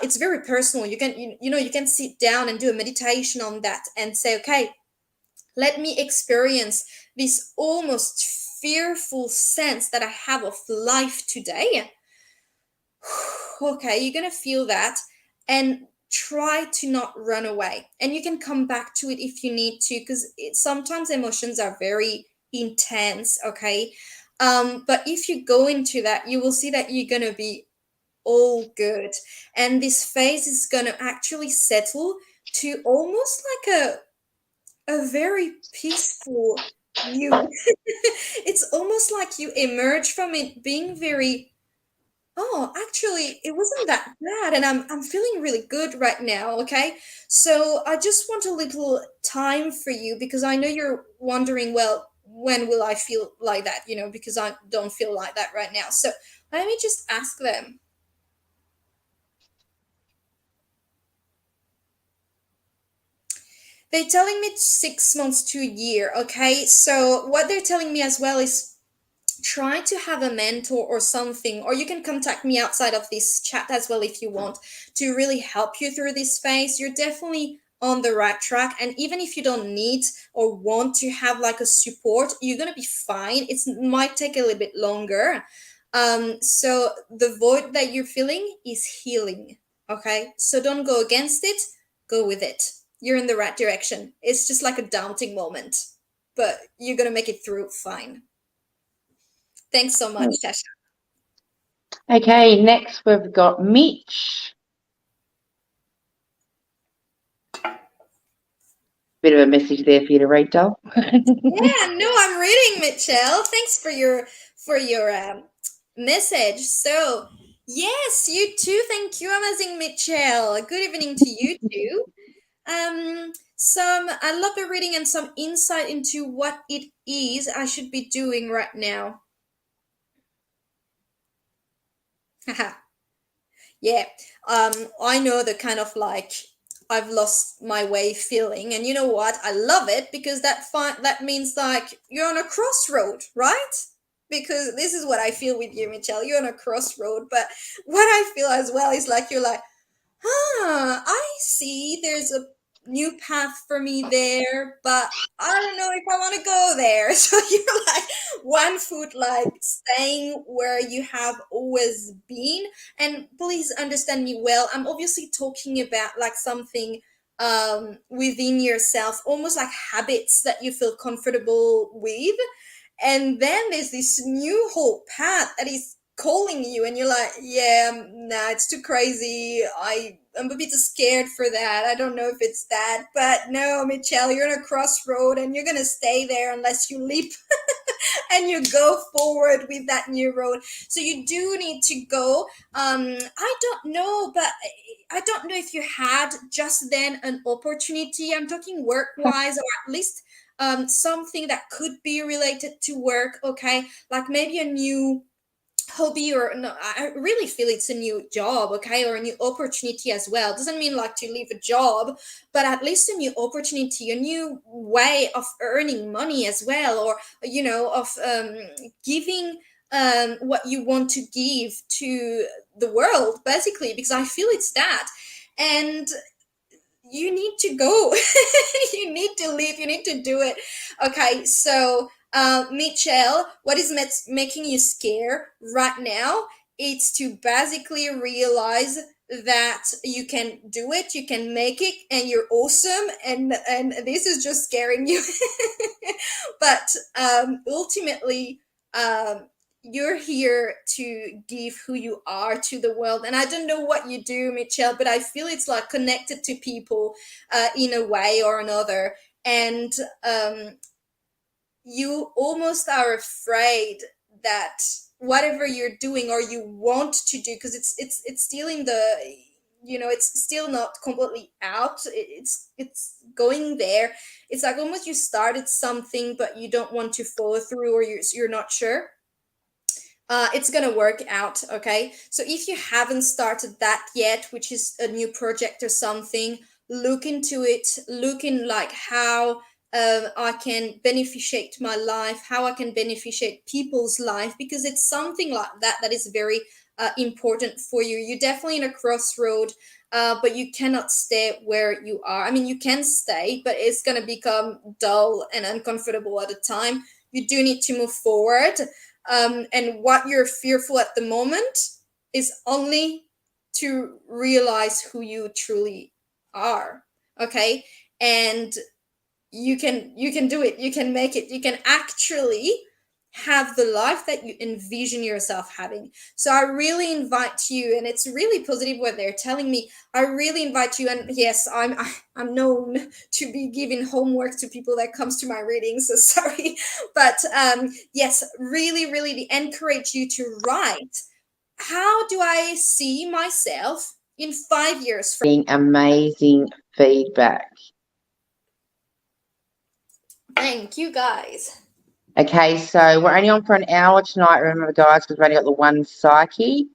it's very personal. You can sit down and do a meditation on that and say, okay, let me experience this almost fearful sense that I have of life today. Okay, you're gonna feel that, and try to not run away. And you can come back to it if you need to, because sometimes emotions are very intense. Okay, but if you go into that, you will see that you're gonna be all good, and this phase is gonna actually settle to almost like a very peaceful you. It's almost like you emerge from it being very, oh, actually, it wasn't that bad, and I'm feeling really good right now. Okay, so I just want a little time for you, because I know you're wondering, well, when will I feel like that? Because I don't feel like that right now. So let me just ask them. They're telling me 6 months to a year. Okay, so what they're telling me as well is, try to have a mentor or something, or you can contact me outside of this chat as well if you want, to really help you through this phase. You're definitely on the right track, and even if you don't need or want to have like a support, you're going to be fine. It might take a little bit longer. So the void that you're feeling is healing. Okay, so don't go against it, go with it. You're in the right direction. It's just like a daunting moment, but you're going to make it through fine. Thanks so much, Tasha. Okay, next we've got Mitch. Bit of a message there for you to read, doll. Yeah, no, I'm reading, Michelle. Thanks for your message. So, yes, you too. Thank you, amazing Michelle. Good evening to you too. I love the reading and some insight into what it is I should be doing right now. Haha. Yeah. I know the kind of like I've lost my way feeling. And you know what? I love it because that means like you're on a crossroad, right? Because this is what I feel with you, Michelle. You're on a crossroad. But what I feel as well is like you're like, I see there's a new path for me there, but I don't know if I want to go there. So you're like 1 foot, like staying where you have always been. And please understand me well. I'm obviously talking about like something within yourself, almost like habits that you feel comfortable with. And then there's this new whole path that is calling you, and you're like, yeah, nah, it's too crazy. I'm a bit scared for that. I don't know if it's that, but no, Michelle, you're on a crossroad and you're gonna stay there unless you leap and you go forward with that new road. So you do need to go. I don't know, but I don't know if you had just then an opportunity. I'm talking work wise, or at least something that could be related to work. Okay, like maybe a new hobby, or no, I really feel it's a new job, okay, or a new opportunity as well. Doesn't mean like to leave a job, but at least a new opportunity, a new way of earning money as well, or of giving what you want to give to the world, basically, because I feel it's that. And you need to go. You need to leave, you need to do it. Okay, so Michelle, what is making you scared right now? It's to basically realize that you can do it, you can make it, and you're awesome, and this is just scaring you. But ultimately, um, you're here to give who you are to the world. And I don't know what you do, Michelle, but I feel it's like connected to people in a way or another. And you almost are afraid that whatever you're doing or you want to do, because it's still in the, it's still not completely out, it's going there. It's like almost you started something but you don't want to follow through, or you're not sure it's gonna work out. Okay, so if you haven't started that yet, which is a new project or something, look into it. Look in like how I can beneficiate my life, how I can beneficiate people's life, because it's something like that that is very important for you. You're definitely in a crossroad, but you cannot stay where you are. I mean, you can stay, but it's gonna become dull and uncomfortable at a time. You do need to move forward, and what you're fearful at the moment is only to realize who you truly are. Okay, and you can do it, you can make it, you can actually have the life that you envision yourself having. So I really invite you, and it's really positive what they're telling me. I really invite you, and yes, I'm known to be giving homework to people that comes to my readings, so sorry. But yes, really really encourage you to write, how do I see myself in 5 years from Being amazing feedback. Thank you, guys. Okay, so we're only on for an hour tonight, remember, guys, because we've only got the one psychic.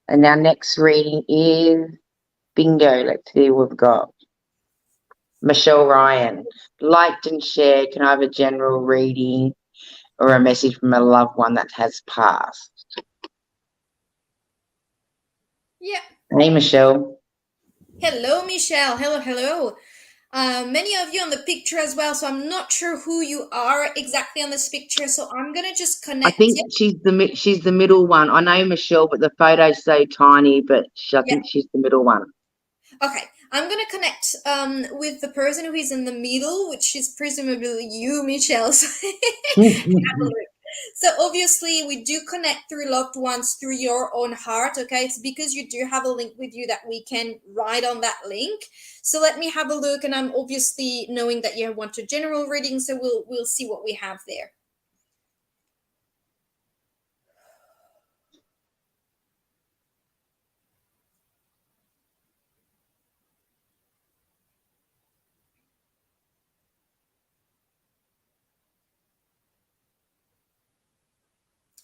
And our next reading is bingo. Let's see who we've got. Michelle Ryan. Liked and shared. Can I have a general reading or a message from a loved one that has passed? Yeah. Hey, Michelle. Hello, Michelle. Hello, hello. Many of you on the picture as well, so I'm not sure who you are exactly on this picture. So I'm gonna just I connect. think Yeah, she's the middle one. I know Michelle, but the photo's so tiny, but I yeah. think she's the middle one. Okay, I'm gonna connect with the person who is in the middle, which is presumably you, Michelle. So have a look. So obviously we do connect through loved ones through your own heart. Okay, it's because you do have a link with you that we can write on that link. So let me have a look, and I'm obviously knowing that you want a general reading, so we'll see what we have there.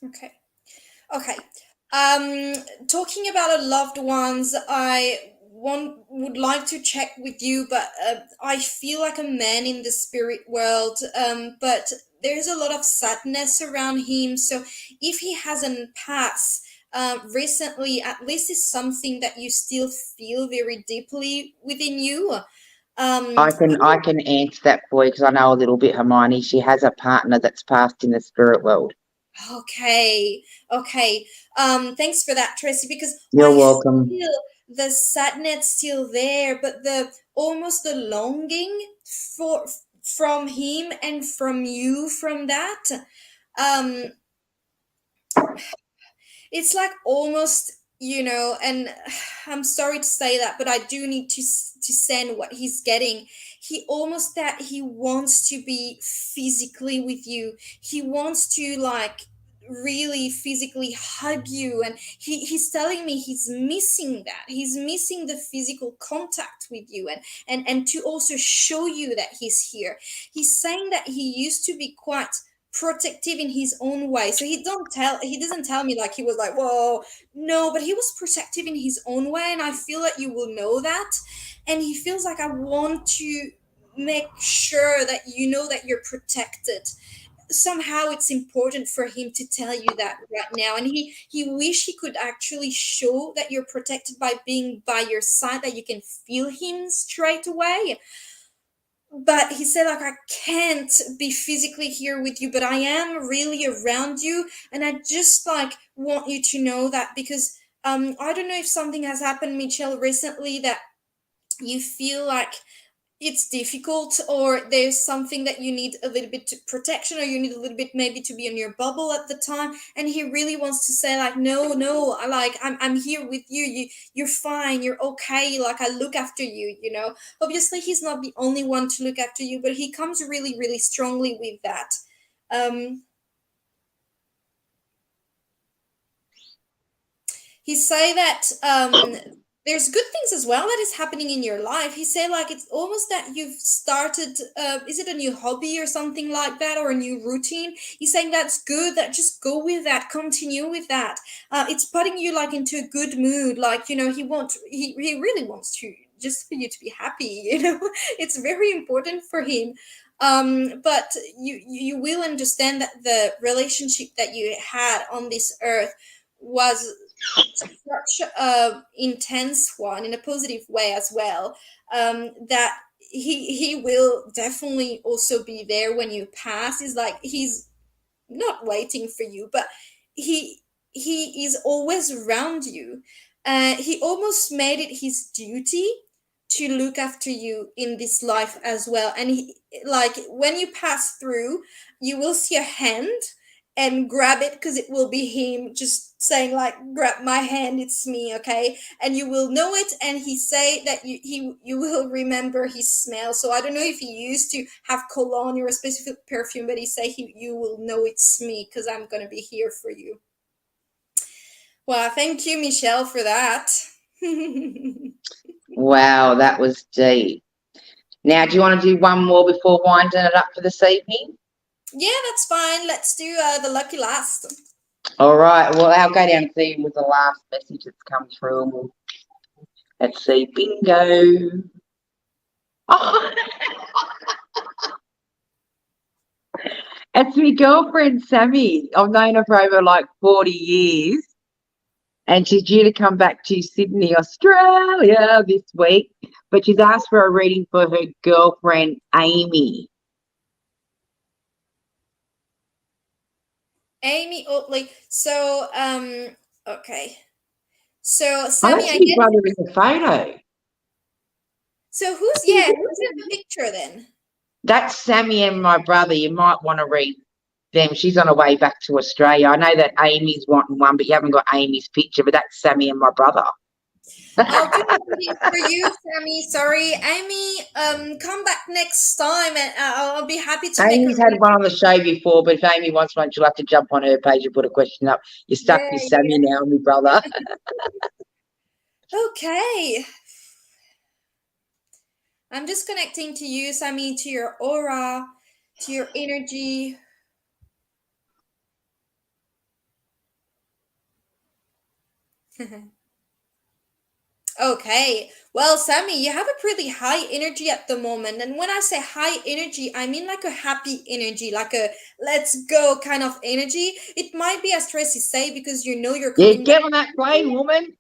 Okay. Okay. Talking about our loved ones, I would like to check with you, but I feel like a man in the spirit world, but there's a lot of sadness around him. So if he hasn't passed recently, at least it's something that you still feel very deeply within you. I can answer that for you because I know a little bit, Hermione. She has a partner that's passed in the spirit world. Okay. Thanks for that, Tracy, because You're I welcome. feel the sadness still there, but the almost the longing for from him and from you from that. Um, it's like almost, and I'm sorry to say that, but I do need to send what he's getting. He almost that he wants to be physically with you. He wants to like really physically hug you, and he's telling me he's missing that. He's missing the physical contact with you, and to also show you that he's here. He's saying that he used to be quite protective in his own way. So he doesn't tell me like he was like, whoa, no, but he was protective in his own way, and I feel that you will know that. And he feels like, I want to make sure that you know that you're protected. Somehow it's important for him to tell you that right now, and he wish he could actually show that you're protected by being by your side, that you can feel him straight away. But he said like, I can't be physically here with you, but I am really around you, and I just like want you to know that, because I don't know if something has happened, Michelle, recently, that you feel like it's difficult, or there's something that you need a little bit to protection, or you need a little bit maybe to be in your bubble at the time, and he really wants to say like, no, I'm here with you. You're fine, you're okay, like I look after you. Obviously he's not the only one to look after you, but he comes really, really strongly with that. He say that there's good things as well that is happening in your life. He say like, it's almost that you've started, is it a new hobby or something like that, or a new routine? He's saying that's good, that just go with that, continue with that. It's putting you like into a good mood, like he really wants to just for you to be happy. It's very important for him. But you will understand that the relationship that you had on this earth was such a intense one in a positive way as well, that he will definitely also be there when you pass. Is like he's not waiting for you, but he he is always around you. He almost made it his duty to look after you in this life as well. And he, like when you pass through, you will see a hand and grab it, because it will be him just saying like, grab my hand, it's me, okay? And you will know it, and he say that you will remember his smell. So I don't know if he used to have cologne or a specific perfume, but he say you will know it's me, because I'm gonna be here for you. Well, thank you, Michelle, for that. Wow, that was deep. Now, do you want to do one more before winding it up for this evening? Yeah, that's fine. Let's do the lucky last. All right. Well, I'll go down and see with the last message that's come through, and let's see. Bingo. Oh, it's my girlfriend, Sammy. I've known her for over like 40 years. And she's due to come back to Sydney, Australia this week. But she's asked for a reading for her girlfriend, Amy. Amy Oatley. So, okay. So, Oh, Sammy, that's I my get. brother in the photo. So, who's in the picture then? That's Sammy and my brother. You might want to read them. She's on her way back to Australia. I know that Amy's wanting one, but you haven't got Amy's picture, but that's Sammy and my brother. I'll do a reading for you, Sammy. Sorry, Amy. Come back next time, and I'll be happy to make a Amy's had reading. one on the show before, but if Amy wants one, she'll have to jump on her page and put a question up. You're stuck Yeah, with Sammy now, my brother. okay. I'm just connecting to you, Sammy, to your aura, to your energy. Okay. Well, Sammy, you have a pretty high energy at the moment. And when I say high energy, I mean like a happy energy, like a let's go kind of energy. It might be as Tracy say because you know you're Yeah, coming back. get on that plane, woman.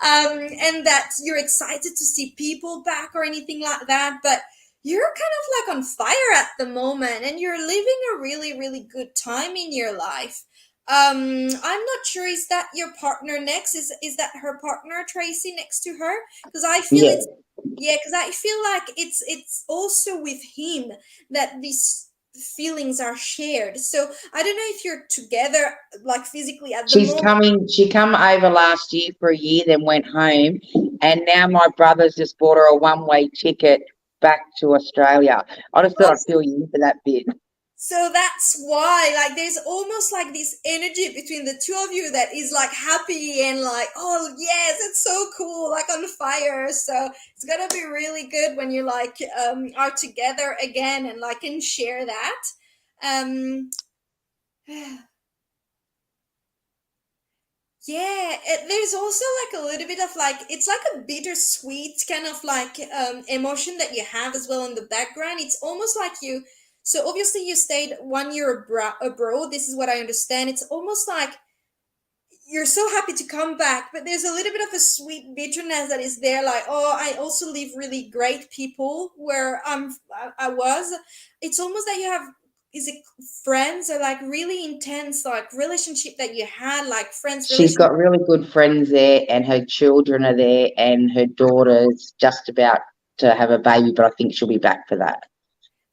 And that you're excited to see people back or anything like that, but you're kind of like on fire at the moment and you're living a really, really good time in your life. I'm not sure, is that your partner next? Is that her partner Tracy next to her? Because I feel Yeah, it's yeah, because I feel like it's also with him that these feelings are shared. So I don't know if you're together like physically at the she's moment. coming. She come over last year for a year, then went home, and now my brother's just bought her a one-way ticket back to Australia. I just thought I'd fill you in for that bit. So that's why, like, there's almost like this energy between the two of you that is like happy and like, oh, yes, it's so cool, like on fire. So it's gonna be really good when you like are together again and like can share that. Um, Yeah, there's also like a little bit of like it's like a bittersweet kind of like emotion that you have as well in the background. It's almost like you. So obviously you stayed 1 year abroad. This is what I understand. It's almost like you're so happy to come back, but there's a little bit of a sweet bitterness that is there. Like, oh, I also leave really great people where I was. It's almost that you have is it friends or like really intense like relationship that you had like friends She's relationship. got really good friends there, and her children are there, and her daughter's just about to have a baby, but I think she'll be back for that.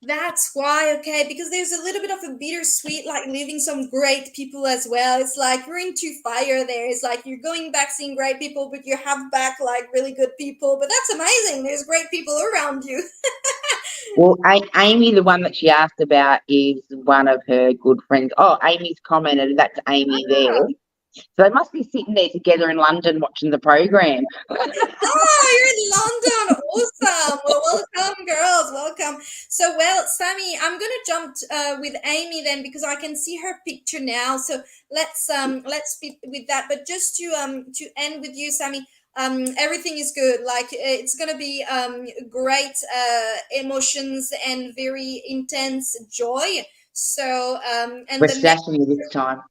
That's why, okay, because there's a little bit of a bittersweet, like leaving some great people as well. It's like you're into fire there. It's like you're going back seeing great people, but you have back like really good people. But that's amazing. There's great people around you. Well, Amy, the one that she asked about, is one of her good friends. Oh, Amy's commented. That's Amy there. So they must be sitting there together in London watching the program. Oh, you're in London. Awesome. Well, welcome, girls. Welcome. So, well, Sammy, I'm gonna jump with Amy then because I can see her picture now. So let's be with that. But just to end with you, Sammy. Everything is good. Like it's gonna be great emotions and very intense joy. So We're stashing you this time.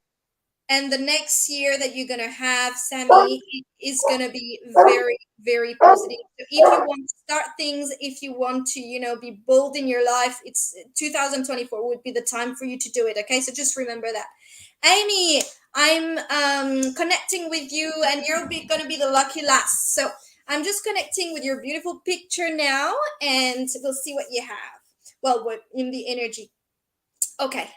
and the next year that you're going to have, Sammy, is going to be very, very positive. So if you want to start things, if you want to, be bold in your life, it's 2024 would be the time for you to do it. Okay. So just remember that. Amy, I'm connecting with you and you're going to be the lucky last. So I'm just connecting with your beautiful picture now and we'll see what you have. Well, what in the energy. Okay.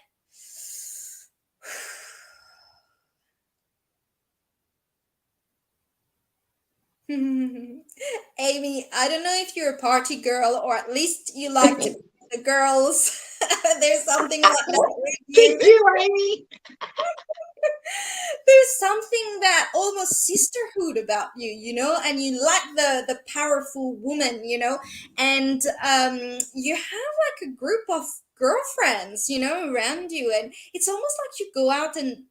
Amy, I don't know if you're a party girl or at least you like to the girls. There's something like that with Thank you. you, Amy. There's something that almost sisterhood about you, and you like the powerful woman, and you have like a group of girlfriends, around you, and it's almost like you go out and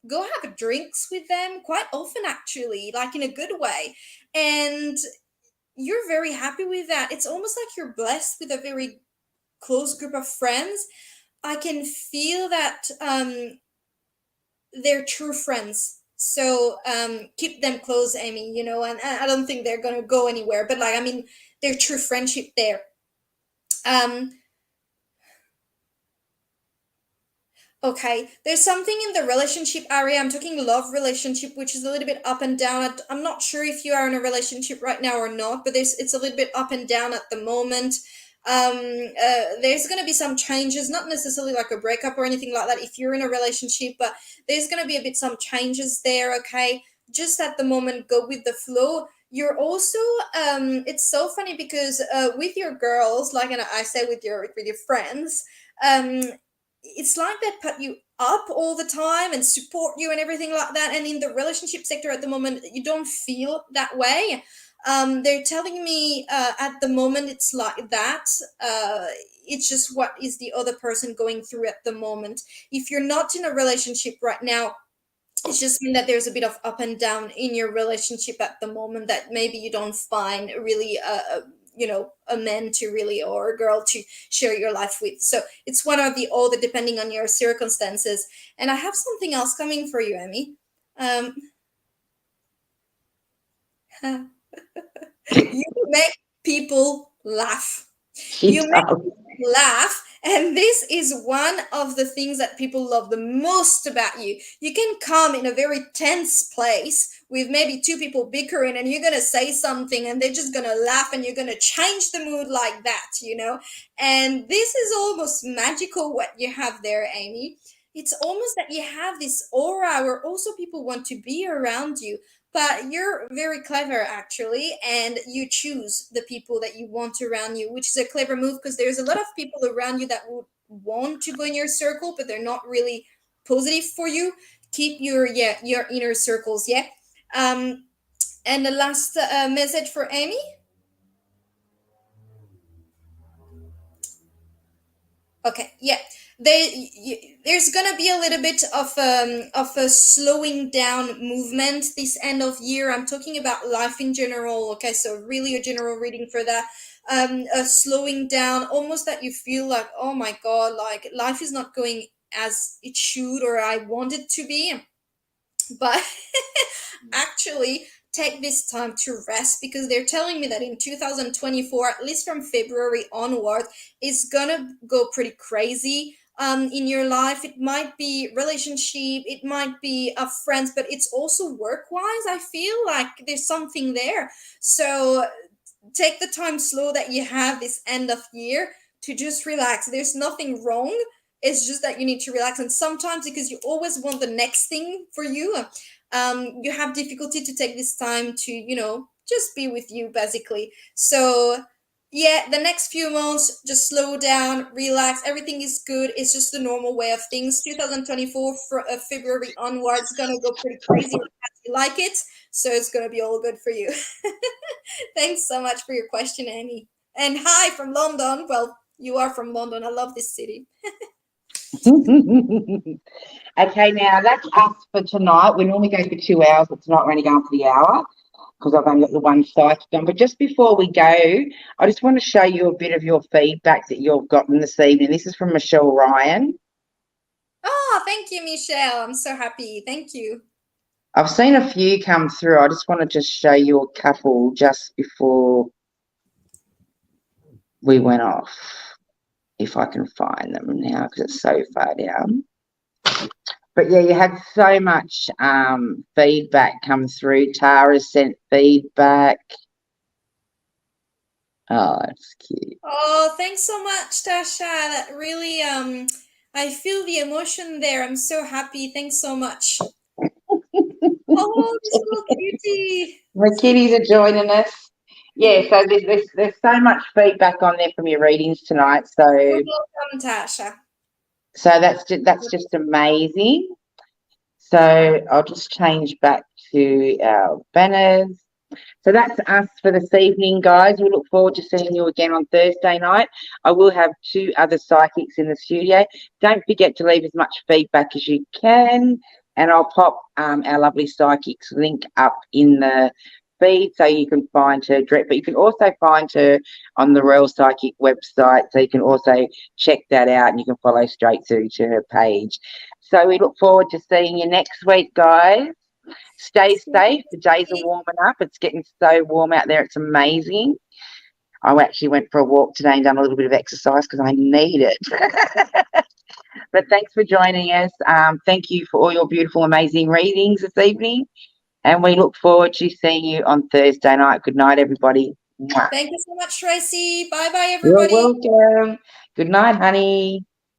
go have drinks with them quite often actually, like in a good way. And you're very happy with that. It's almost like you're blessed with a very close group of friends. I can feel that they're true friends. So keep them close, Amy, and I don't think they're going to go anywhere. But like, I mean, they're true friendship there. Um, Okay, there's something in the relationship area. I'm talking love relationship, which is a little bit up and down. I'm not sure if you are in a relationship right now or not, but it's a little bit up and down at the moment. There's going to be some changes, not necessarily like a breakup or anything like that if you're in a relationship, but there's going to be a bit some changes there. Okay, just at the moment, go with the flow. You're also it's so funny because with your girls, like, and I say with your friends, um it's like they put you up all the time and support you and everything like that. And in the relationship sector at the moment, you don't feel that way. They're telling me at the moment it's like that. It's just what is the other person going through at the moment. If you're not in a relationship right now, It's just mean that there's a bit of up and down in your relationship at the moment, that maybe you don't find really a man to really, or a girl to share your life with. So it's one or the other depending on your circumstances. And I have something else coming for you, Emmy. um you make people laugh. She You make does. people laugh, and this is one of the things that people love the most about you. You can come in a very tense place with maybe two people bickering, and you're going to say something and they're just going to laugh, and you're going to change the mood like that. And this is almost magical what you have there, Amy. It's almost that you have this aura where also people want to be around you. But you're very clever, actually, and you choose the people that you want around you, which is a clever move, because there's a lot of people around you that would want to go in your circle, but they're not really positive for you. Keep your inner circles, yeah. And the last message for Amy. Okay, yeah. There's gonna be a little bit of a slowing down movement this end of year. I'm talking about life in general. Okay, so really a general reading for that. A slowing down, almost that you feel like, oh my god, like life is not going as it should or I want it to be. But actually take this time to rest, because they're telling me that in 2024, at least from February onward, is gonna go pretty crazy in your life. It might be relationship, it might be friends, but it's also work wise. I feel like there's something there. So take the time slow that you have this end of year to just relax. There's nothing wrong. It's just that you need to relax. And sometimes, because you always want the next thing for you, you have difficulty to take this time to, just be with you, basically. So, yeah, the next few months, just slow down, relax. Everything is good. It's just the normal way of things. 2024, February onwards, gonna go pretty crazy. You like it, so it's gonna be all good for you. Thanks so much for your question, Amy. And hi from London. Well, you are from London. I love this city. Okay, now that's us for tonight. We normally go for 2 hours, but tonight we're only going for the hour because I've only got the one site done. But just before we go, I just want to show you a bit of your feedback that you've gotten this evening. This is from Michelle Ryan. Oh, thank you, Michelle. I'm so happy. Thank you. I've seen a few come through. I just want to just show you a couple just before we went off, if I can find them now because it's so far down. But yeah, you had so much feedback come through. Tara sent feedback. Oh, that's cute. Oh, thanks so much, Tasha. That really, I feel the emotion there. I'm so happy. Thanks so much. Oh, this little cutie. The kitties are joining us. Yeah, so there's so much feedback on there from your readings tonight. So You're welcome, Tasha. that's just amazing. So I'll just change back to our banners. So that's us for this evening, guys. We look forward to seeing you again on Thursday night. I will have 2 other psychics in the studio. Don't forget to leave as much feedback as you can, and I'll pop our lovely psychics link up in the feed so you can find her direct. But you can also find her on the Royale Psychic website, so you can also check that out and you can follow straight through to her page. So we look forward to seeing you next week, guys. Stay safe. The days are warming up. It's getting so warm out there. It's amazing. I actually went for a walk today and done a little bit of exercise because I need it. But thanks for joining us. Thank you for all your beautiful, amazing readings this evening. And we look forward to seeing you on Thursday night. Good night, everybody. Thank you so much, Tracy. Bye-bye, everybody. You're welcome. Good night, honey.